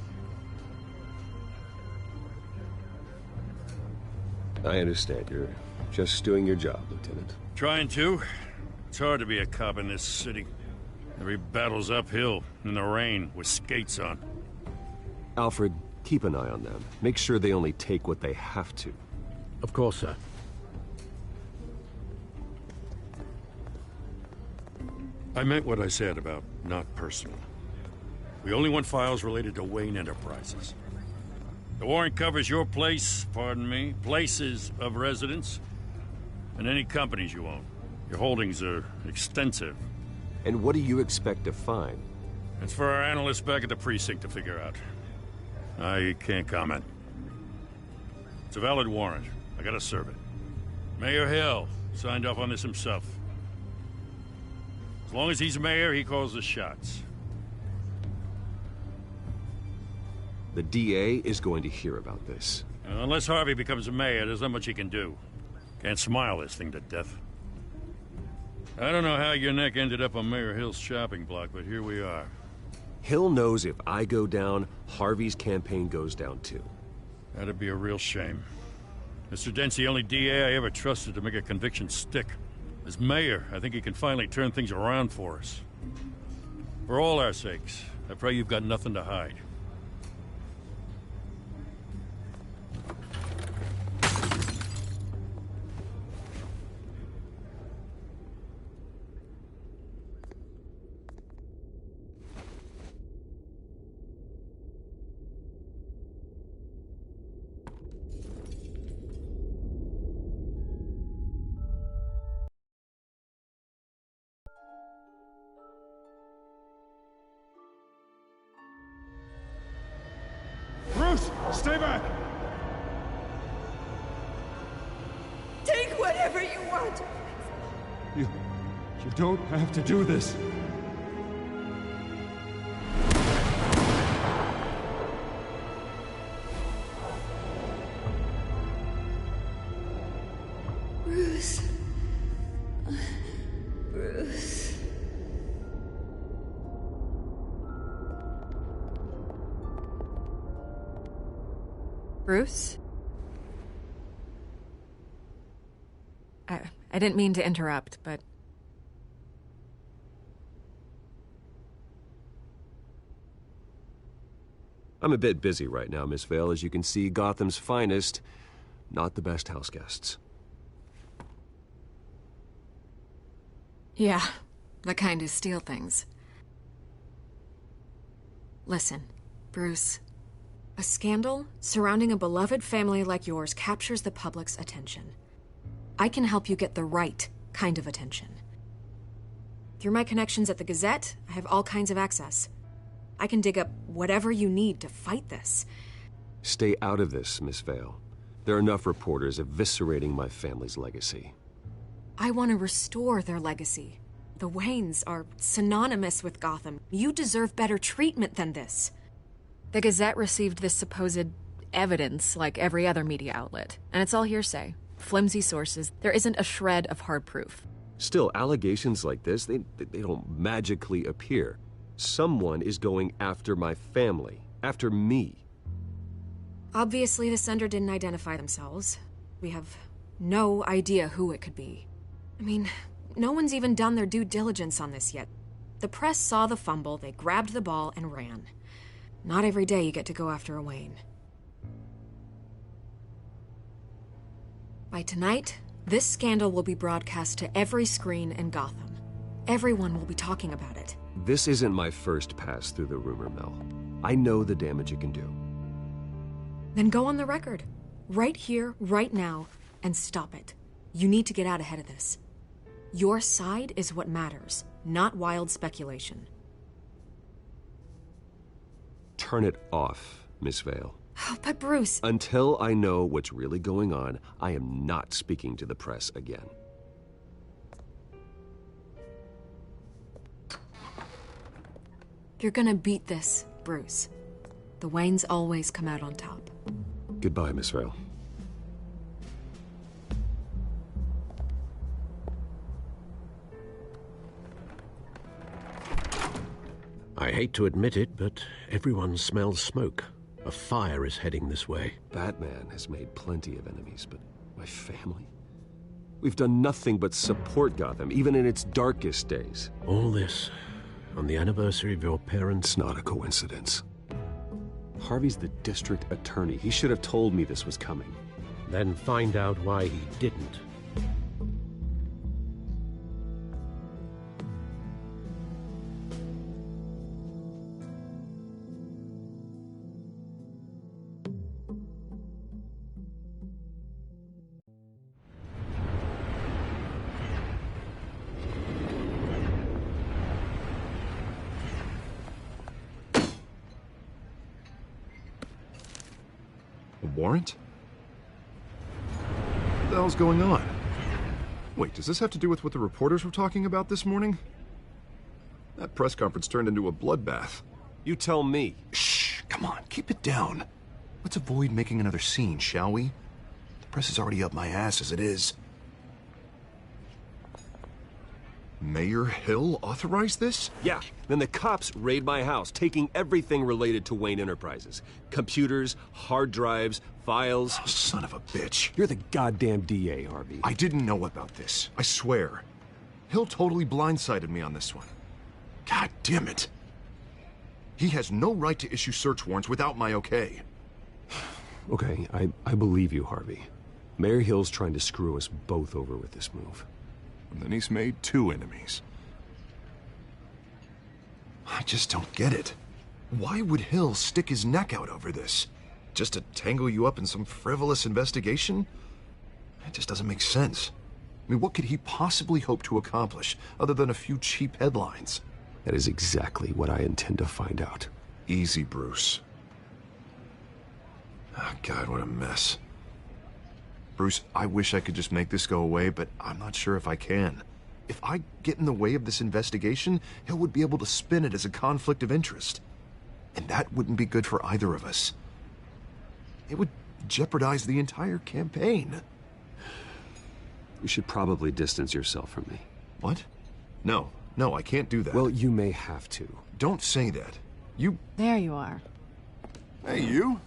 I understand. You're just doing your job, Lieutenant. Trying to. It's hard to be a cop in this city. Every battle's uphill, in the rain, with skates on. Alfred, keep an eye on them. Make sure they only take what they have to. Of course, sir. I meant what I said about not personal. We only want files related to Wayne Enterprises. The warrant covers your place, pardon me, places of residence, and any companies you own. Your holdings are extensive. And what do you expect to find? It's for our analysts back at the precinct to figure out. I can't comment. It's a valid warrant. I gotta serve it. Mayor Hill signed off on this himself. As long as he's mayor, he calls the shots. The DA is going to hear about this. Unless Harvey becomes mayor, there's not much he can do. Can't smile this thing to death. I don't know how your neck ended up on Mayor Hill's shopping block, but here we are. Hill knows if I go down, Harvey's campaign goes down too. That'd be a real shame. Mr. Dent's the only DA I ever trusted to make a conviction stick. As mayor, I think he can finally turn things around for us. For all our sakes, I pray you've got nothing to hide. Bruce, stay back! Take whatever you want. You don't have to do this. Bruce. Bruce. Bruce? I didn't mean to interrupt, but... I'm a bit busy right now, Miss Vale. As you can see, Gotham's finest, not the best house guests. Yeah, the kind who steal things. Listen, Bruce. A scandal surrounding a beloved family like yours captures the public's attention. I can help you get the right kind of attention. Through my connections at the Gazette, I have all kinds of access. I can dig up whatever you need to fight this. Stay out of this, Miss Vale. There are enough reporters eviscerating my family's legacy. I want to restore their legacy. The Waynes are synonymous with Gotham. You deserve better treatment than this. The Gazette received this supposed evidence like every other media outlet, and it's all hearsay. Flimsy sources. There isn't a shred of hard proof. Still, allegations like this, they don't magically appear. Someone is going after my family, after me. Obviously, the sender didn't identify themselves. We have no idea who it could be. I mean, no one's even done their due diligence on this yet. The press saw the fumble, they grabbed the ball and ran. Not every day you get to go after a Wayne. By tonight, this scandal will be broadcast to every screen in Gotham. Everyone will be talking about it. This isn't my first pass through the rumor mill. I know the damage it can do. Then go on the record. Right here, right now, and stop it. You need to get out ahead of this. Your side is what matters, not wild speculation. Turn it off, Miss Vale. Oh, but Bruce... Until I know what's really going on, I am not speaking to the press again. You're gonna beat this, Bruce. The Waynes always come out on top. Goodbye, Miss Vale. I hate to admit it, but everyone smells smoke. A fire is heading this way. Batman has made plenty of enemies, but my family? We've done nothing but support Gotham, even in its darkest days. All this on the anniversary of your parents'... It's not a coincidence. Harvey's the district attorney. He should have told me this was coming. Then find out why he didn't. Warrant? What the hell's going on? Wait, does this have to do with what the reporters were talking about this morning? That press conference turned into a bloodbath. You tell me. Shh, come on, keep it down. Let's avoid making another scene, shall we? The press is already up my ass as it is. Mayor Hill authorized this? Yeah, then the cops raid my house, taking everything related to Wayne Enterprises. Computers, hard drives, files. Oh, son of a bitch. You're the goddamn DA, Harvey. I didn't know about this, I swear. Hill totally blindsided me on this one. God damn it. He has no right to issue search warrants without my okay. Okay, I believe you, Harvey. Mayor Hill's trying to screw us both over with this move. And then he's made two enemies. I just don't get it. Why would Hill stick his neck out over this? Just to tangle you up in some frivolous investigation? It just doesn't make sense. I mean, what could he possibly hope to accomplish other than a few cheap headlines? That is exactly what I intend to find out. Easy, Bruce. Oh, God, what a mess. Bruce, I wish I could just make this go away, but I'm not sure if I can. If I get in the way of this investigation, Hill would be able to spin it as a conflict of interest. And that wouldn't be good for either of us. It would jeopardize the entire campaign. You should probably distance yourself from me. What? No, I can't do that. Well, you may have to. Don't say that. You... There you are. Hey, you?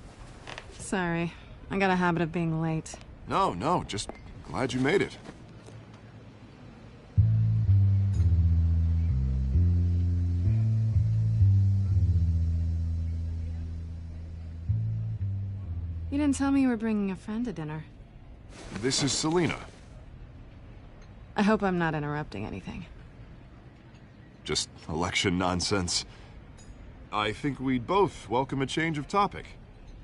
Sorry. I got a habit of being late. No, just glad you made it. You didn't tell me you were bringing a friend to dinner. This is Selina. I hope I'm not interrupting anything. Just election nonsense. I think we'd both welcome a change of topic.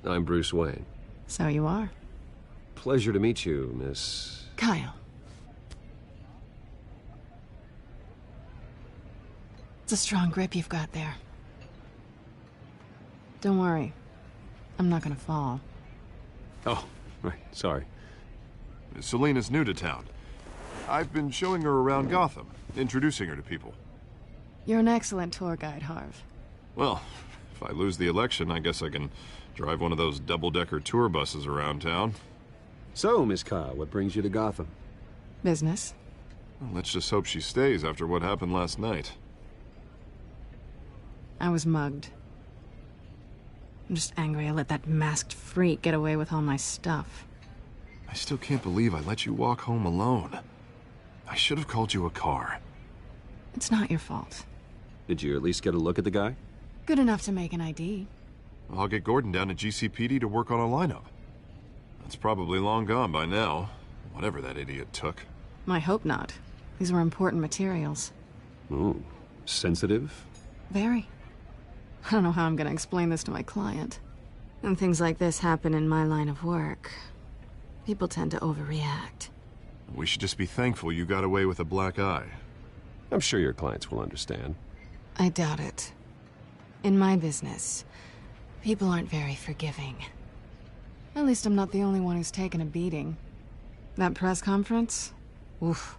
I'm Bruce Wayne. So you are. Pleasure to meet you, Miss... Kyle. It's a strong grip you've got there. Don't worry. I'm not gonna fall. Oh, right, sorry. Selina's new to town. I've been showing her around Gotham, introducing her to people. You're an excellent tour guide, Harv. Well, if I lose the election, I guess I can drive one of those double-decker tour buses around town. So, Miss Kyle, what brings you to Gotham? Business. Well, let's just hope she stays after what happened last night. I was mugged. I'm just angry I let that masked freak get away with all my stuff. I still can't believe I let you walk home alone. I should have called you a car. It's not your fault. Did you at least get a look at the guy? Good enough to make an ID. I'll get Gordon down to GCPD to work on a lineup. That's probably long gone by now, whatever that idiot took. I hope not. These were important materials. Ooh, sensitive? Very. I don't know how I'm gonna explain this to my client. When things like this happen in my line of work, people tend to overreact. We should just be thankful you got away with a black eye. I'm sure your clients will understand. I doubt it. In my business, people aren't very forgiving. At least I'm not the only one who's taken a beating. That press conference? Oof.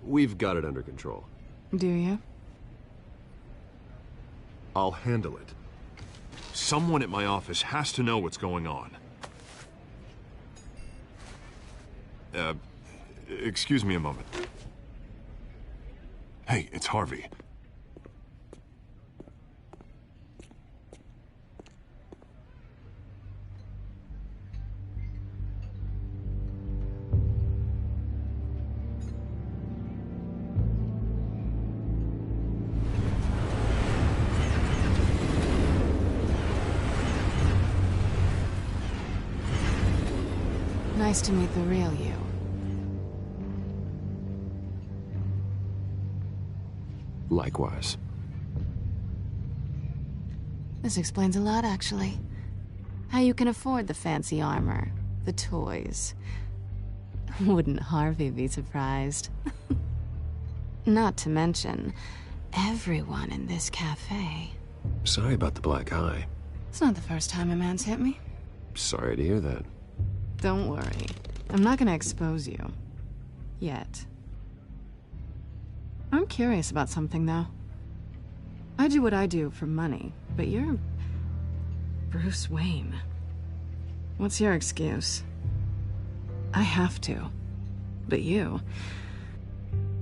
We've got it under control. Do you? I'll handle it. Someone at my office has to know what's going on. Excuse me a moment. Hey, it's Harvey. Nice to meet the real you. Likewise. This explains a lot, actually. How you can afford the fancy armor, the toys. Wouldn't Harvey be surprised? Not to mention, everyone in this cafe. Sorry about the black eye. It's not the first time a man's hit me. Sorry to hear that. Don't worry. I'm not gonna expose you. Yet. I'm curious about something, though. I do what I do for money, but you're... Bruce Wayne. What's your excuse? I have to. But you...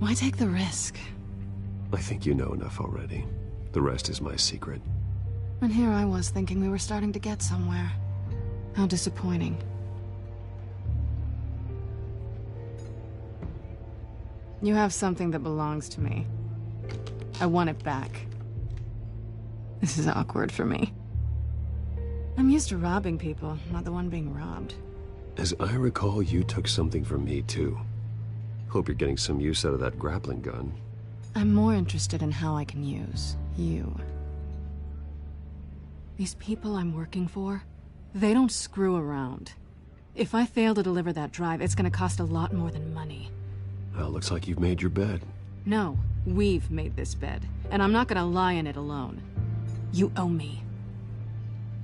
Why take the risk? I think you know enough already. The rest is my secret. And here I was thinking we were starting to get somewhere. How disappointing. You have something that belongs to me. I want it back. This is awkward for me. I'm used to robbing people, not the one being robbed. As I recall, you took something from me, too. Hope you're getting some use out of that grappling gun. I'm more interested in how I can use you. These people I'm working for, they don't screw around. If I fail to deliver that drive, it's gonna cost a lot more than money. Well, looks like you've made your bed. No, we've made this bed, and I'm not gonna lie in it alone. You owe me.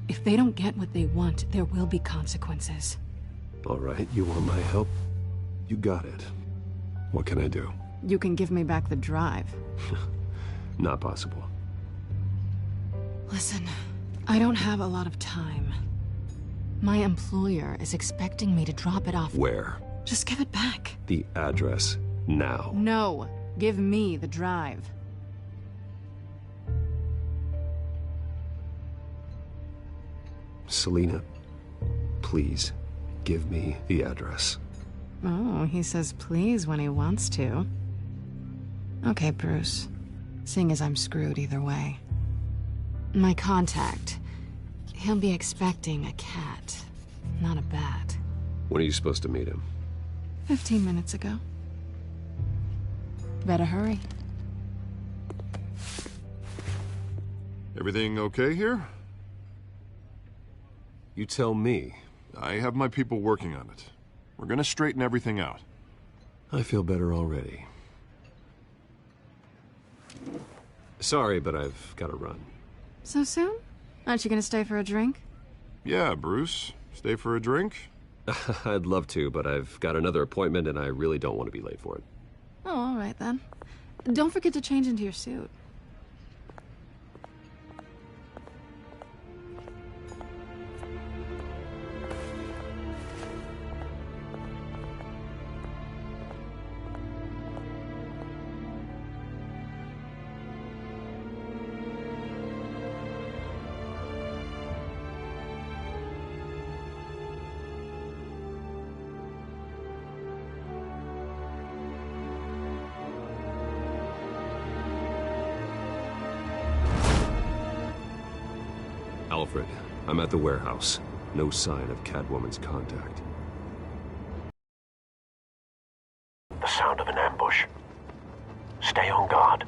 If they don't get what they want, there will be consequences. All right, you want my help? You got it. What can I do? You can give me back the drive. Not possible. Listen, I don't have a lot of time. My employer is expecting me to drop it off. Where? Just give it back. The address, now. No, give me the drive. Selina, please, give me the address. Oh, he says please when he wants to. Okay, Bruce. Seeing as I'm screwed either way. My contact, he'll be expecting a cat, not a bat. When are you supposed to meet him? 15 minutes ago. Better hurry. Everything okay here? You tell me. I have my people working on it. We're gonna straighten everything out. I feel better already. Sorry, but I've got to run. So soon? Aren't you gonna stay for a drink? Yeah, Bruce. Stay for a drink? I'd love to, but I've got another appointment and I really don't want to be late for it. Oh, all right then. Don't forget to change into your suit. Alfred, I'm at the warehouse. No sign of Catwoman's contact. The sound of an ambush. Stay on guard.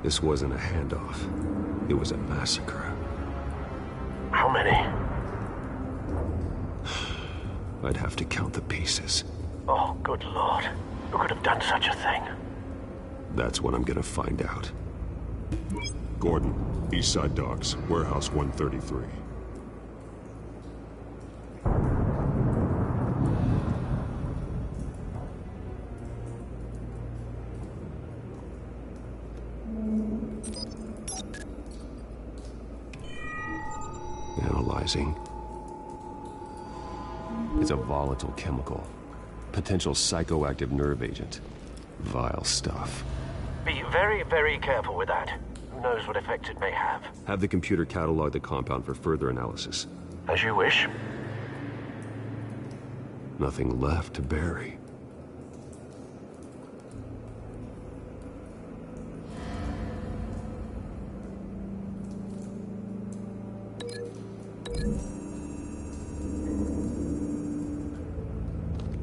This wasn't a handoff. It was a massacre. How many? I'd have to count the pieces. Oh, good Lord. Who could have done such a thing? That's what I'm gonna find out. Gordon, Eastside Docks, Warehouse 133. Analyzing. It's a volatile chemical. Potential psychoactive nerve agent. Vile stuff. Be very, very careful with that. Who knows what effects it may have. Have the computer catalog the compound for further analysis. As you wish. Nothing left to bury.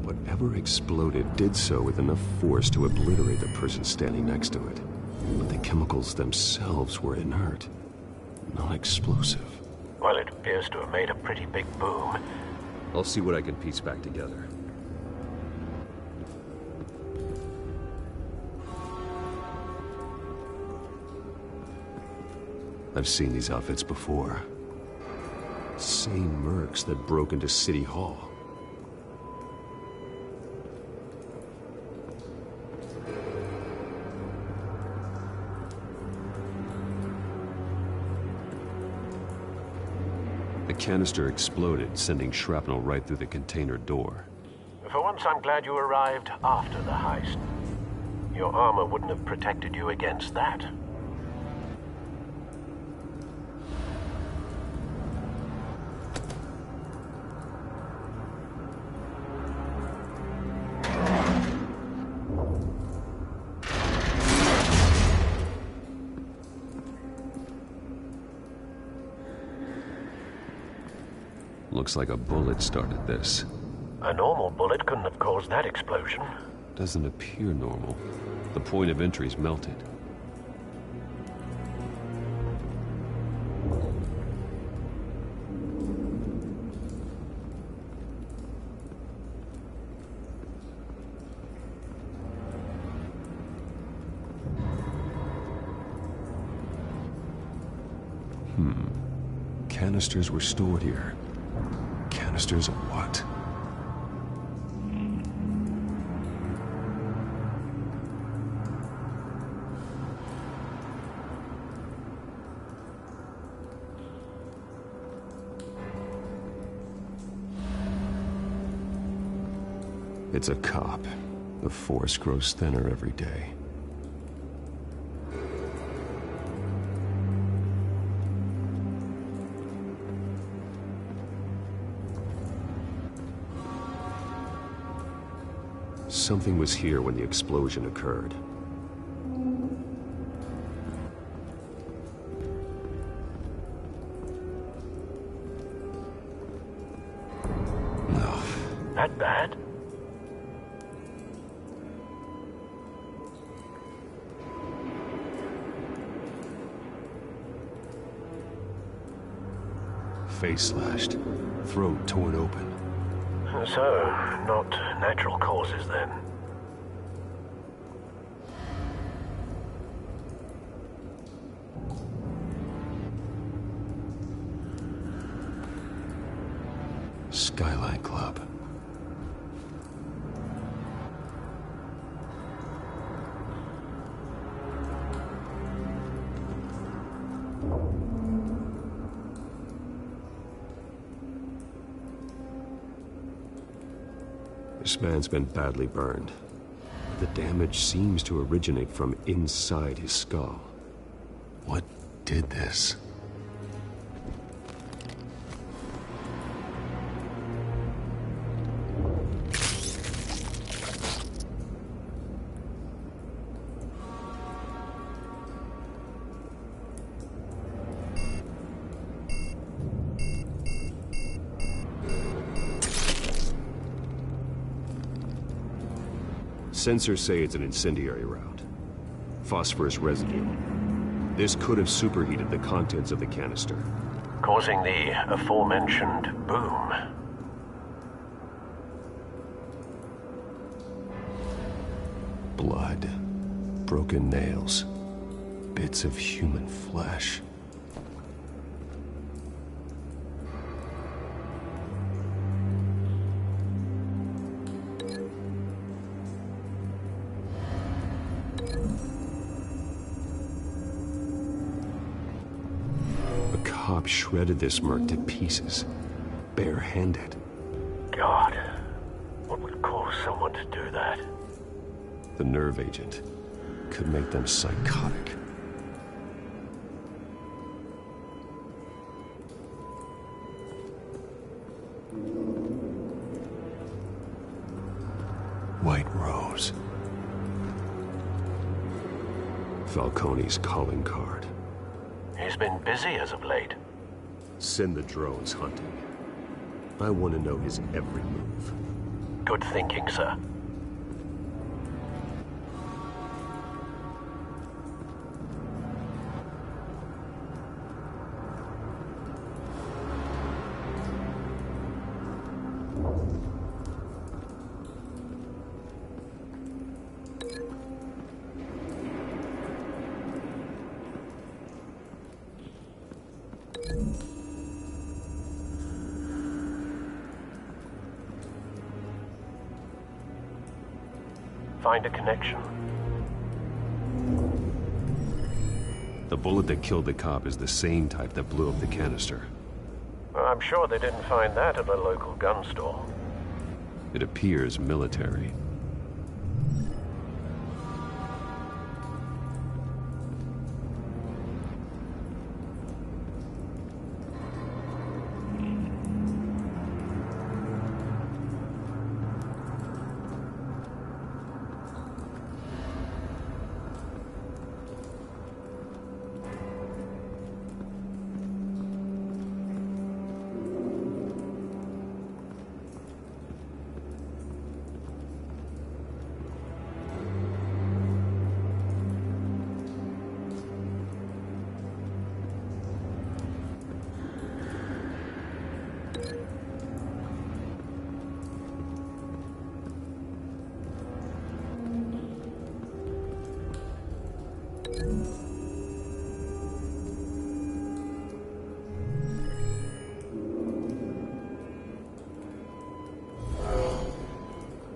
Whatever exploded did so with enough force to obliterate the person standing next to it. But the chemicals themselves were inert, non-explosive. Well, it appears to have made a pretty big boom. I'll see what I can piece back together. I've seen these outfits before. Same mercs that broke into City Hall. The canister exploded, sending shrapnel right through the container door. For once, I'm glad you arrived after the heist. Your armor wouldn't have protected you against that. Looks like a bullet started this. A normal bullet couldn't have caused that explosion. Doesn't appear normal. The point of entry's melted. Canisters were stored here. Canisters of what? It's a cop. The force grows thinner every day. Something was here when the explosion occurred. No. That bad? Face slashed, throat torn open. So, not natural causes then. Skyline Club. This man's been badly burned. The damage seems to originate from inside his skull. What did this? Sensors say it's an incendiary route. Phosphorus residue. This could have superheated the contents of the canister, causing the aforementioned boom. Blood, broken nails, bits of human flesh. Shredded this merc to pieces, barehanded. God, what would cause someone to do that? The nerve agent could make them psychotic. White Rose. Falcone's calling card. He's been busy as of late. Send the drones hunting. I want to know his every move. Good thinking, sir. Find a connection. The bullet that killed the cop is the same type that blew up the canister. Well, I'm sure they didn't find that at a local gun store. It appears military.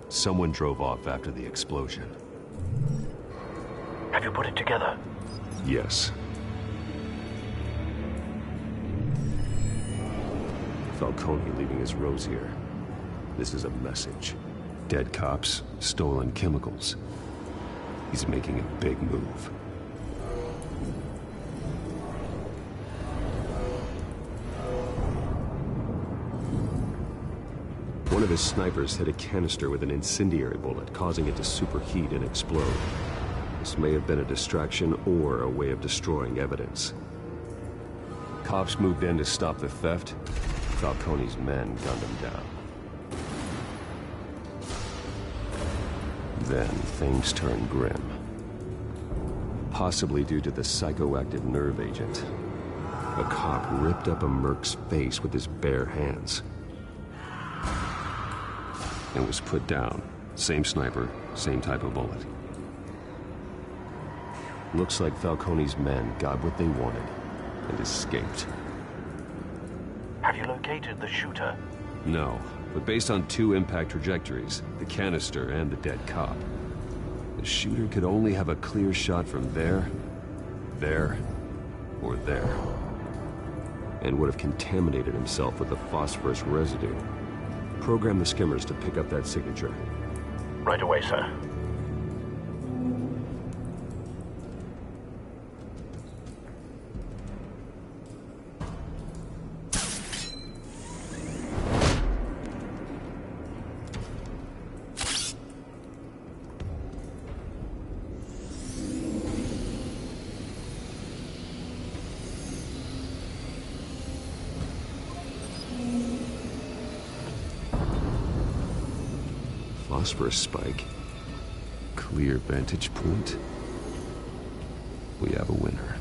Someone drove off after the explosion. Have you put it together? Yes. Falcone leaving his rose here. This is a message. Dead cops, stolen chemicals. He's making a big move. One of his snipers hit a canister with an incendiary bullet, causing it to superheat and explode. This may have been a distraction or a way of destroying evidence. Cops moved in to stop the theft. Falcone's men gunned him down. Then things turned grim. Possibly due to the psychoactive nerve agent. A cop ripped up a merc's face with his bare hands. And was put down. Same sniper, same type of bullet. Looks like Falcone's men got what they wanted and escaped. Have you located the shooter? No, but based on two impact trajectories, the canister and the dead cop, the shooter could only have a clear shot from there, or there, and would have contaminated himself with the phosphorus residue. Program the skimmers to pick up that signature. Right away, sir. Phosphorus spike. Clear vantage point. We have a winner.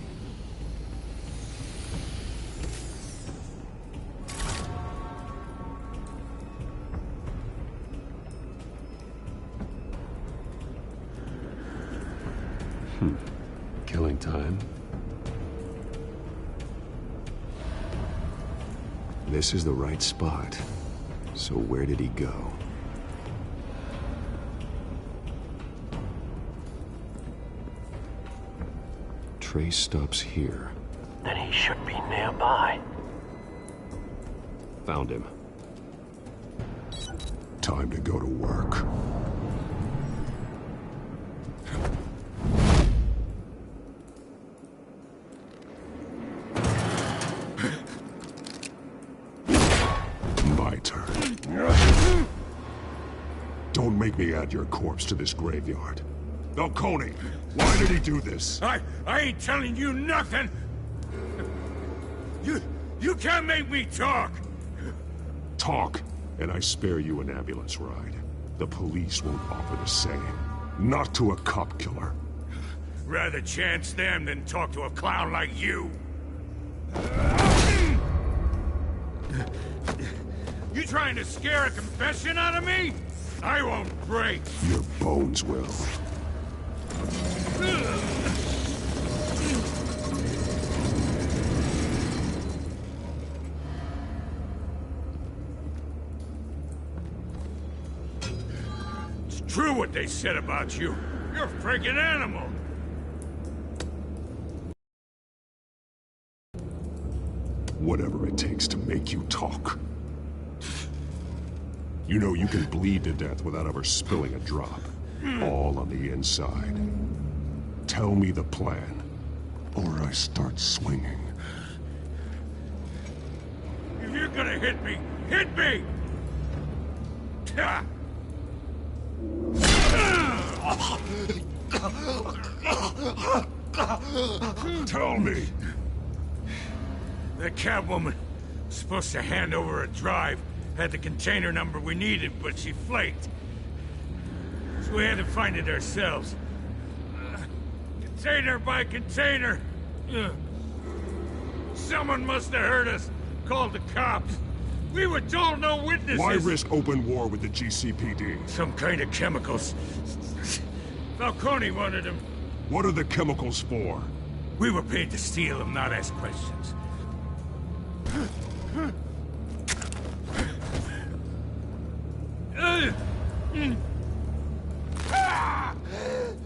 Killing time. This is the right spot. So where did he go? Trace stops here. Then he should be nearby. Found him. Time to go to work. My turn. Don't make me add your corpse to this graveyard. Falcone, why did he do this? I ain't telling you nothing! You can't make me talk! Talk, and I spare you an ambulance ride. The police won't offer the same. Not to a cop killer. Rather chance them than talk to a clown like you. You trying to scare a confession out of me? I won't break. Your bones will. It's true what they said about you. You're a freaking animal. Whatever it takes to make you talk. You know you can bleed to death without ever spilling a drop. All on the inside. Tell me the plan, or I start swinging. If you're gonna hit me, hit me! Tell me! That Catwoman was supposed to hand over a drive, had the container number we needed, but she flaked. So we had to find it ourselves. Container by container. Someone must have heard us, called the cops. We were told no witnesses. Why risk open war with the GCPD? Some kind of chemicals. Falcone wanted them. What are the chemicals for? We were paid to steal them, not ask questions.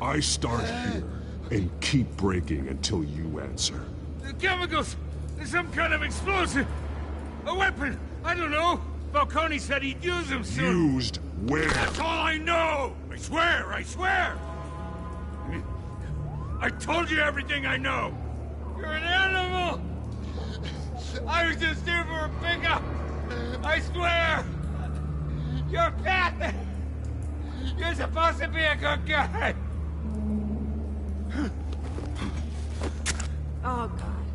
I start here and keep breaking until you answer. The chemicals! There's some kind of explosive! A weapon! I don't know! Falcone said he'd use them soon! Used where? That's all I know! I swear! I swear! I told you everything I know! You're an animal! I was just here for a pickup! I swear! You're pathetic! You're supposed to be a good guy! Oh, God.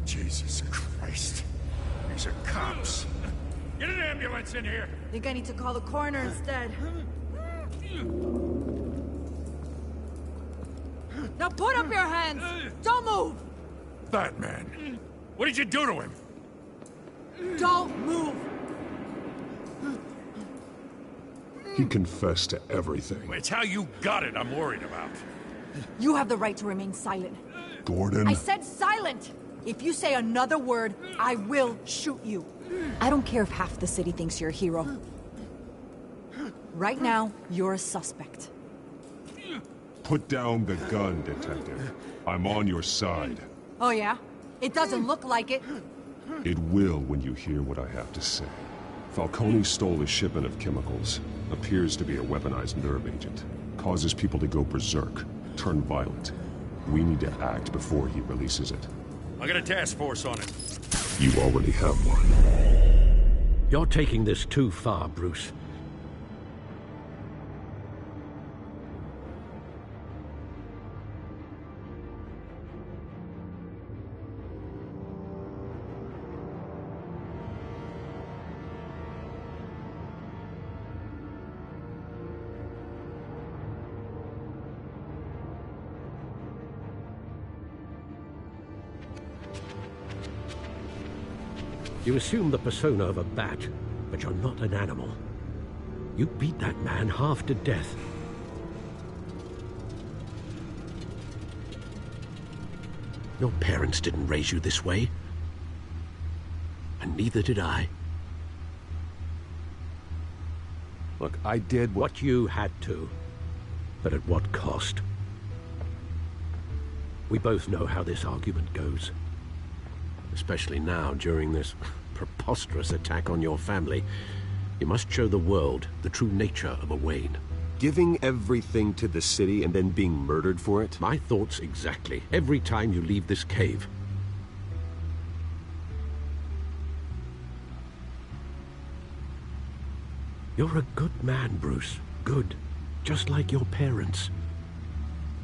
Jesus Christ. These are cops. Get an ambulance in here! Think I need to call the coroner instead. Now put up your hands! Don't move! Batman, what did you do to him? Don't move! He confessed to everything. It's how you got it I'm worried about. You have the right to remain silent. Gordon? I said silent! If you say another word, I will shoot you. I don't care if half the city thinks you're a hero. Right now, you're a suspect. Put down the gun, Detective. I'm on your side. Oh yeah? It doesn't look like it. It will when you hear what I have to say. Falcone stole a shipment of chemicals. Appears to be a weaponized nerve agent. Causes people to go berserk, turn violent. We need to act before he releases it. I got a task force on it. You already have one. You're taking this too far, Bruce. You assume the persona of a bat, but you're not an animal. You beat that man half to death. Your parents didn't raise you this way. And neither did I. Look, I did what you had to. But at what cost? We both know how this argument goes. Especially now, during this preposterous attack on your family. You must show the world the true nature of a Wayne. Giving everything to the city and then being murdered for it? My thoughts exactly. Every time you leave this cave. You're a good man, Bruce. Good. Just like your parents.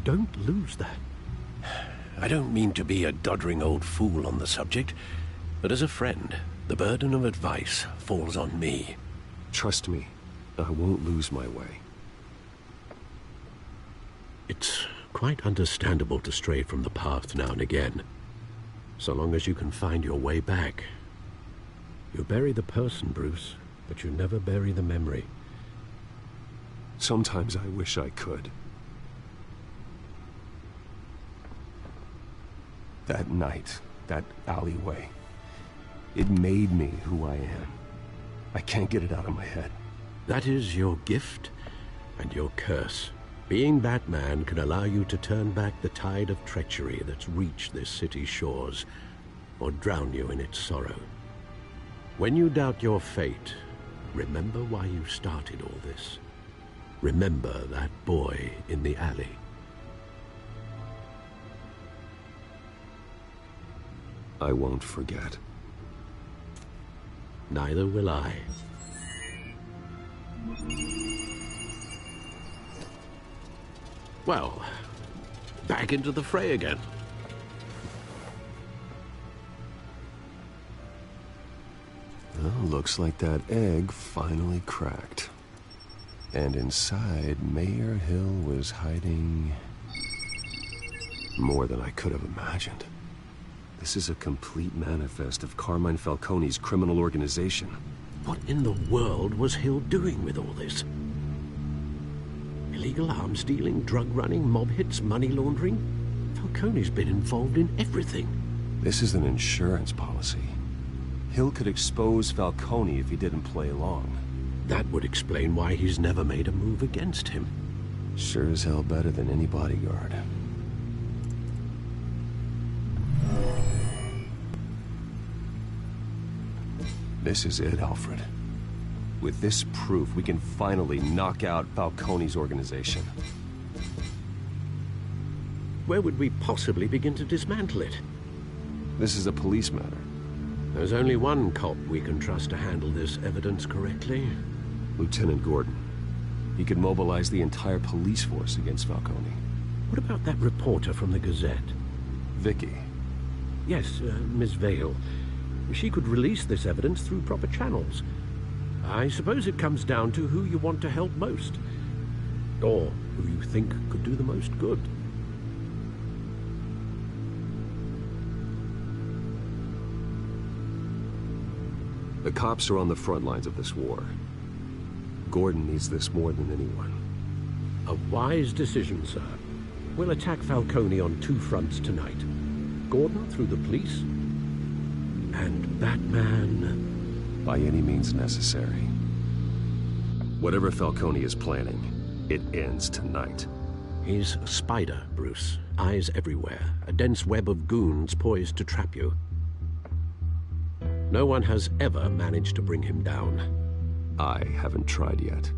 Don't lose that. I don't mean to be a doddering old fool on the subject, but as a friend, the burden of advice falls on me. Trust me, I won't lose my way. It's quite understandable to stray from the path now and again, so long as you can find your way back. You bury the person, Bruce, but you never bury the memory. Sometimes I wish I could. That night, that alleyway, it made me who I am. I can't get it out of my head. That is your gift and your curse. Being Batman can allow you to turn back the tide of treachery that's reached this city's shores, or drown you in its sorrow. When you doubt your fate, remember why you started all this. Remember that boy in the alley. I won't forget. Neither will I. Well, back into the fray again. Well, looks like that egg finally cracked. And inside, Mayor Hill was hiding more than I could have imagined. This is a complete manifest of Carmine Falcone's criminal organization. What in the world was Hill doing with all this? Illegal arms dealing, drug running, mob hits, money laundering? Falcone's been involved in everything. This is an insurance policy. Hill could expose Falcone if he didn't play along. That would explain why he's never made a move against him. Sure as hell better than any bodyguard. This is it, Alfred. With this proof, we can finally knock out Falcone's organization. Where would we possibly begin to dismantle it? This is a police matter. There's only one cop we can trust to handle this evidence correctly. Lieutenant Gordon. He could mobilize the entire police force against Falcone. What about that reporter from the Gazette? Vicky. Yes, Miss Vale. She could release this evidence through proper channels. I suppose it comes down to who you want to help most. Or who you think could do the most good. The cops are on the front lines of this war. Gordon needs this more than anyone. A wise decision, sir. We'll attack Falcone on two fronts tonight. Gordon through the police, and Batman... by any means necessary. Whatever Falcone is planning, it ends tonight. He's a spider, Bruce. Eyes everywhere. A dense web of goons poised to trap you. No one has ever managed to bring him down. I haven't tried yet.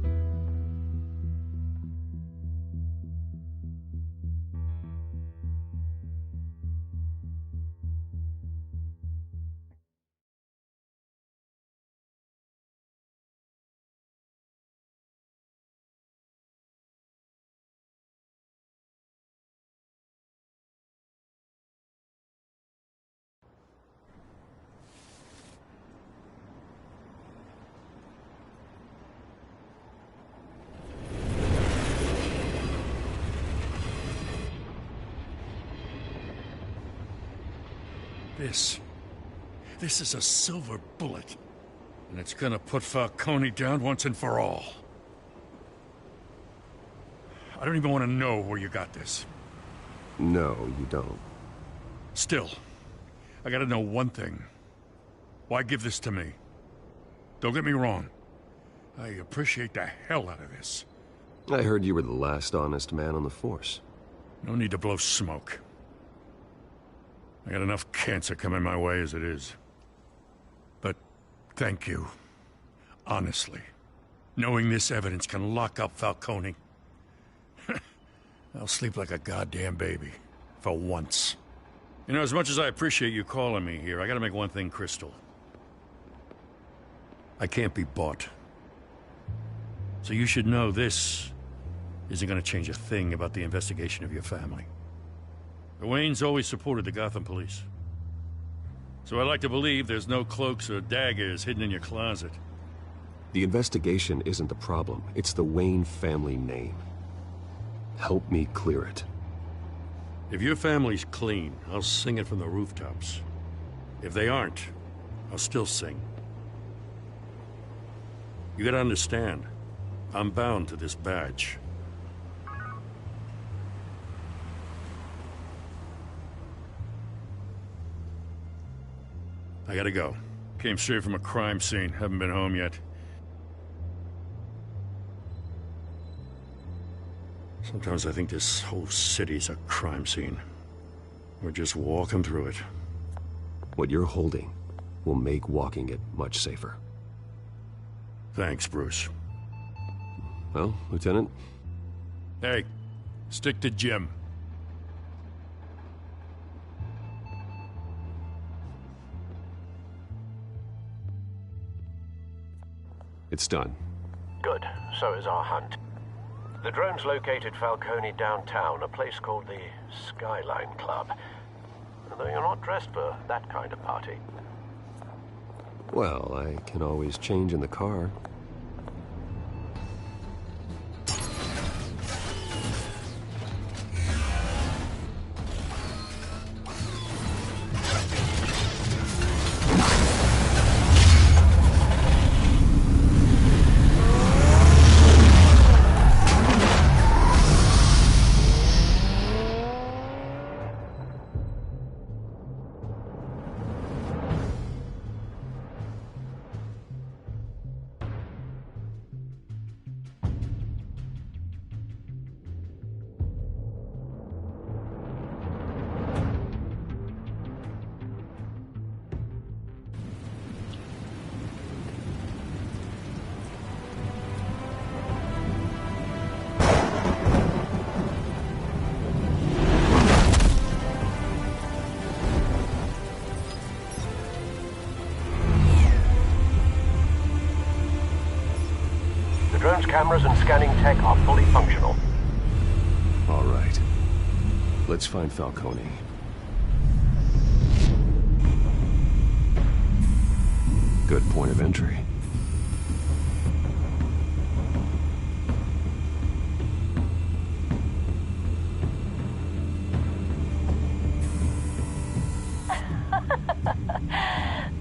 This is a silver bullet. And it's gonna put Falcone down once and for all. I don't even want to know where you got this. No, you don't. Still, I gotta know one thing. Why give this to me? Don't get me wrong. I appreciate the hell out of this. I heard you were the last honest man on the force. No need to blow smoke. I got enough cancer coming my way as it is. But thank you. Honestly. Knowing this evidence can lock up Falcone. I'll sleep like a goddamn baby. For once. You know, as much as I appreciate you calling me here, I gotta make one thing crystal. I can't be bought. So you should know this isn't gonna change a thing about the investigation of your family. The Waynes always supported the Gotham police. So I like to believe there's no cloaks or daggers hidden in your closet. The investigation isn't the problem. It's the Wayne family name. Help me clear it. If your family's clean, I'll sing it from the rooftops. If they aren't, I'll still sing. You gotta understand, I'm bound to this badge. I gotta go. Came straight from a crime scene. Haven't been home yet. Sometimes I think this whole city's a crime scene. We're just walking through it. What you're holding will make walking it much safer. Thanks, Bruce. Well, Lieutenant? Hey, stick to Jim. It's done. Good. So is our hunt. The drones located Falcone downtown, a place called the Skyline Club. Though you're not dressed for that kind of party. Well, I can always change in the car. Drone's cameras and scanning tech are fully functional. All right. Let's find Falcone. Good point of entry.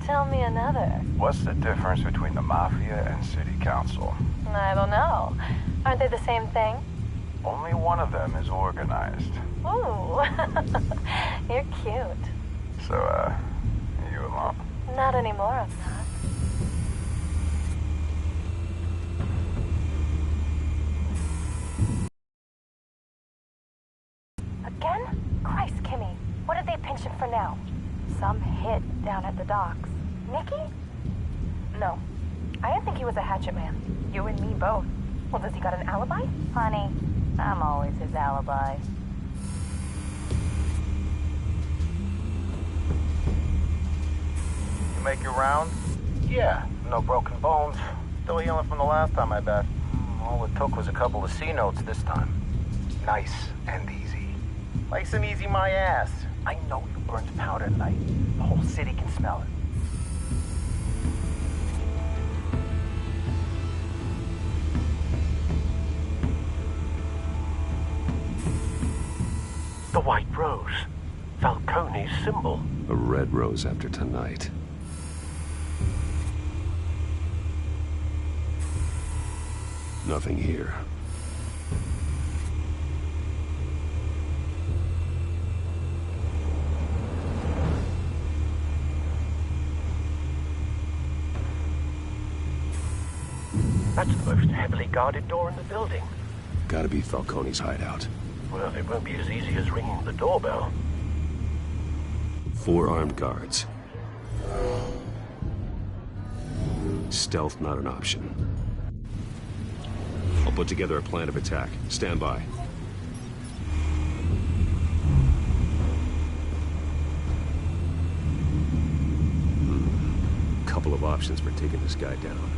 Tell me another. What's the difference between the Mafia and City Council? I don't know. Aren't they the same thing? Only one of them is organized. Ooh. You're cute. So, you alone? Not anymore, I'm not. Again? Christ, Kimmy. What did they pinch him for now? Some hit down at the docks. Nicky? No. I didn't think he was a hatchet man. You and me both. Well, does he got an alibi? Honey, I'm always his alibi. You make your rounds? Yeah, no broken bones. Still healing from the last time, I bet. All it took was a couple of C notes this time. Nice and easy. Nice and easy, my ass. I know you burned powder tonight. The whole city can smell it. The White Rose. Falcone's symbol. A red rose after tonight. Nothing here. That's the most heavily guarded door in the building. Gotta be Falcone's hideout. Well, it won't be as easy as ringing the doorbell. 4 armed guards. Stealth not an option. I'll put together a plan of attack. Stand by. Couple of options for taking this guy down.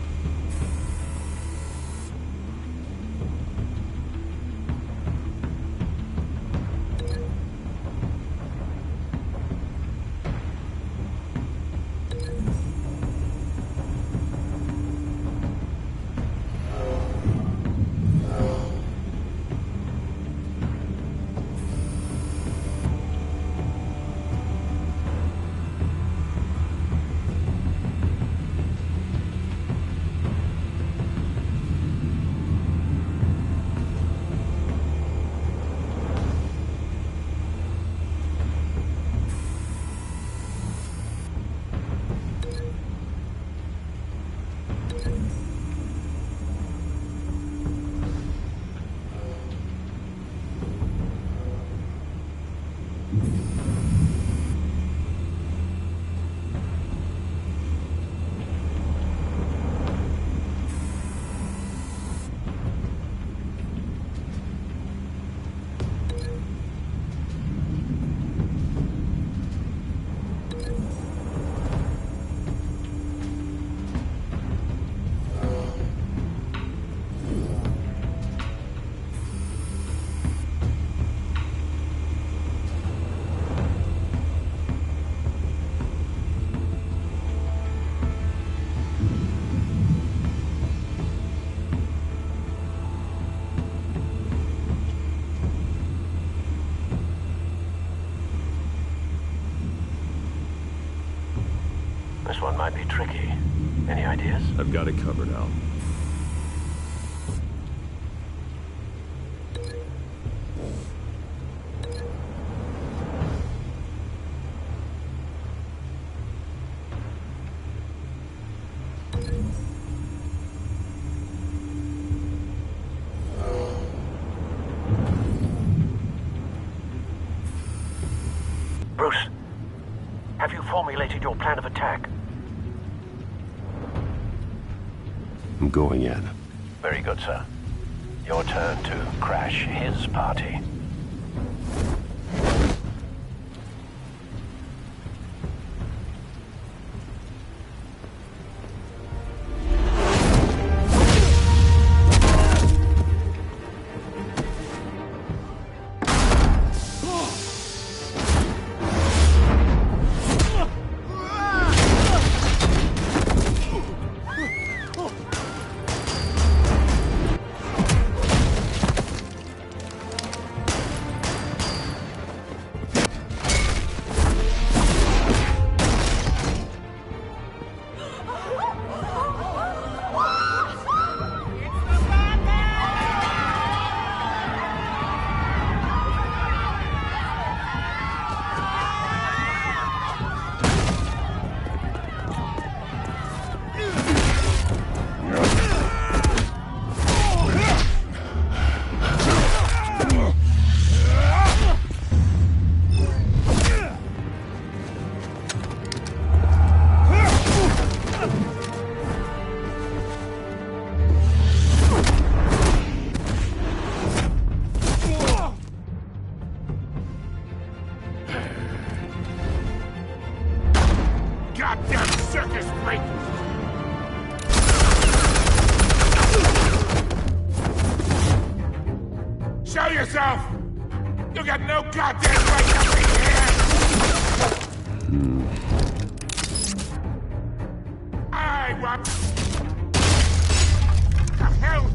This one might be tricky. Any ideas? I've got it covered, Al. Bruce, have you formulated your plan of attack? I'm going in. Very good, sir. Your turn to crash his party. yourself! You got no goddamn right to be here! I want... The hell?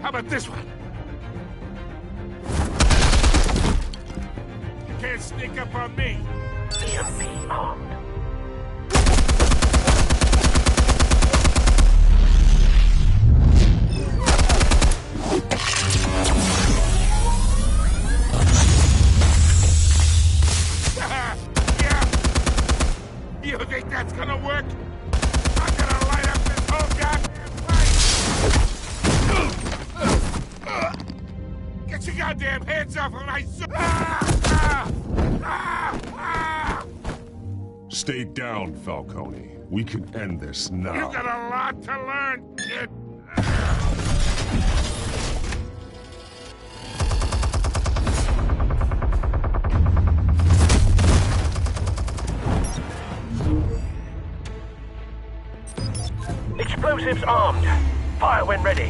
How about this one? You can't sneak up on me. EMP armed. Yeah. You think that's gonna work? I'm gonna light up this whole goddamn place! Get your goddamn hands off of my Stay down, Falcone. We can end this now. You got a lot to learn, kid. Explosives armed. Fire when ready.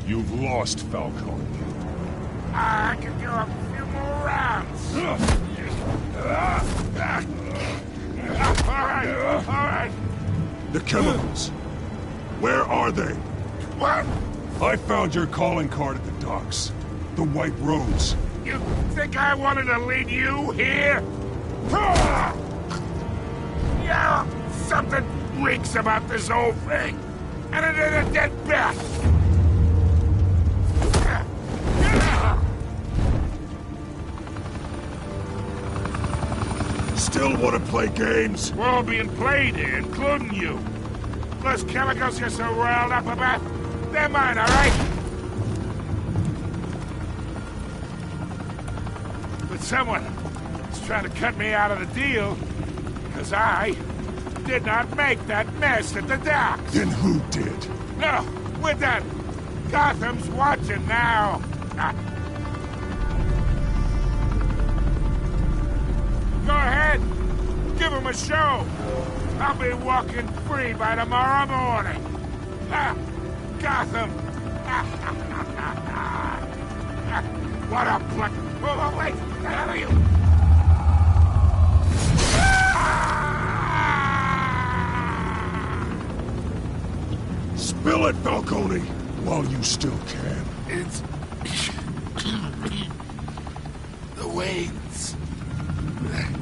You've lost, Falcone. I can do a few more rounds. All right. The chemicals. Where are they? What? I found your calling card at the docks. The White Rose. You think I wanted to lead you here? Yeah, something reeks about this whole thing. And it is a dead bat. Still want to play games? We're all being played here, including you. Those chemicals you're so riled up about, they're mine, all right? But someone is trying to cut me out of the deal, because I did not make that mess at the docks. Then who did? No, we're done. Gotham's watching now. Go ahead. Give him a show. I'll be walking free by tomorrow morning. Gotham. What a pluck. Oh, wait. The hell are you? Spill it, Falcone, while you still can. It's... the Waynes.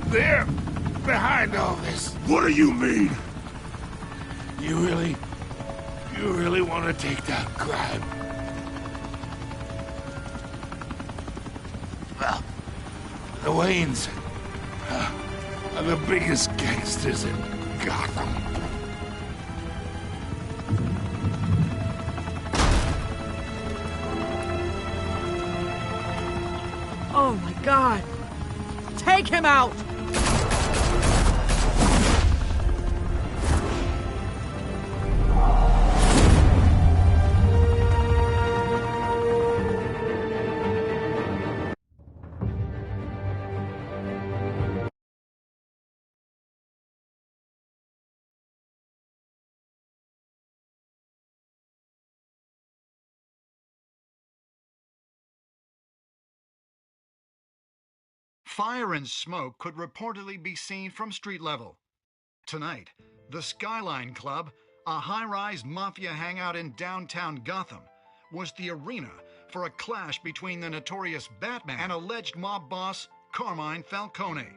They're behind all this. What do you mean? You really want to take down crime? Well, the Waynes are the biggest gangsters in Gotham. Oh my God! Take him out! Fire and smoke could reportedly be seen from street level. Tonight, the Skyline Club, a high-rise mafia hangout in downtown Gotham, was the arena for a clash between the notorious Batman and alleged mob boss Carmine Falcone,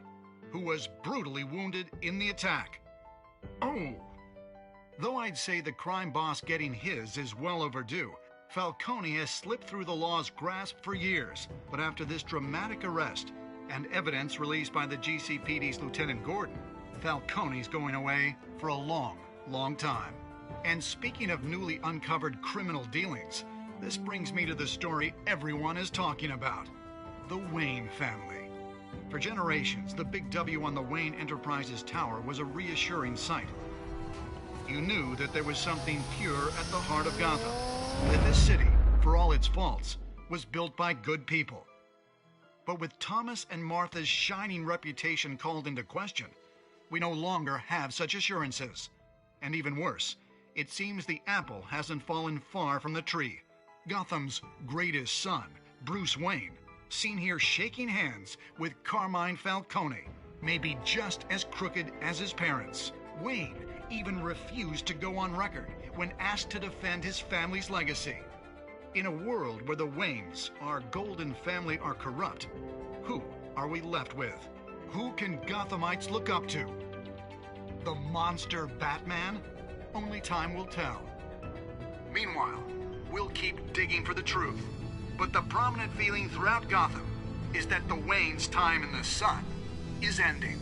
who was brutally wounded in the attack. Oh! Though I'd say the crime boss getting his is well overdue, Falcone has slipped through the law's grasp for years, but after this dramatic arrest and evidence released by the GCPD's Lieutenant Gordon, Falcone's going away for a long, long time. And speaking of newly uncovered criminal dealings, this brings me to the story everyone is talking about: the Wayne family. For generations, the big W on the Wayne Enterprises tower was a reassuring sight. You knew that there was something pure at the heart of Gotham, that this city, for all its faults, was built by good people. But with Thomas and Martha's shining reputation called into question, we no longer have such assurances. And even worse, it seems the apple hasn't fallen far from the tree. Gotham's greatest son, Bruce Wayne, seen here shaking hands with Carmine Falcone, may be just as crooked as his parents. Wayne even refused to go on record when asked to defend his family's legacy. In a world where the Waynes, our golden family, are corrupt, who are we left with? Who can Gothamites look up to? The monster Batman? Only time will tell. Meanwhile, we'll keep digging for the truth. But the prominent feeling throughout Gotham is that the Waynes' time in the sun is ending.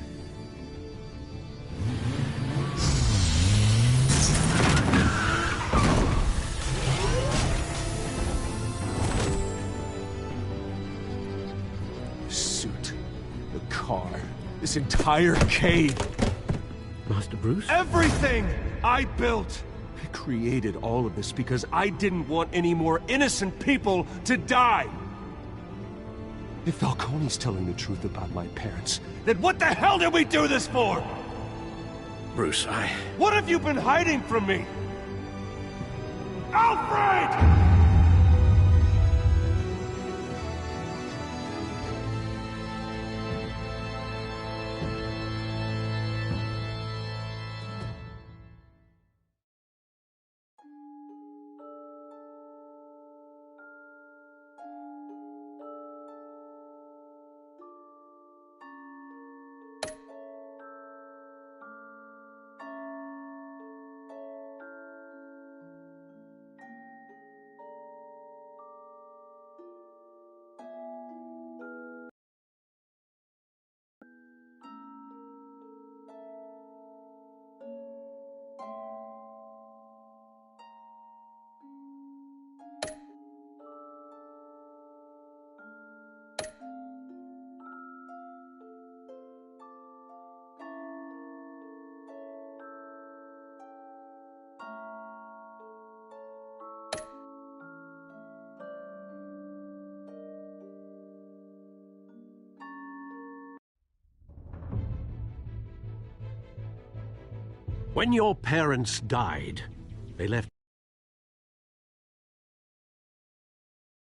Suit, the car, this entire cave. Master Bruce? Everything I built! I created all of this because I didn't want any more innocent people to die! If Falcone's telling the truth about my parents, then what the hell did we do this for? Bruce, What have you been hiding from me? Alfred! When your parents died, they left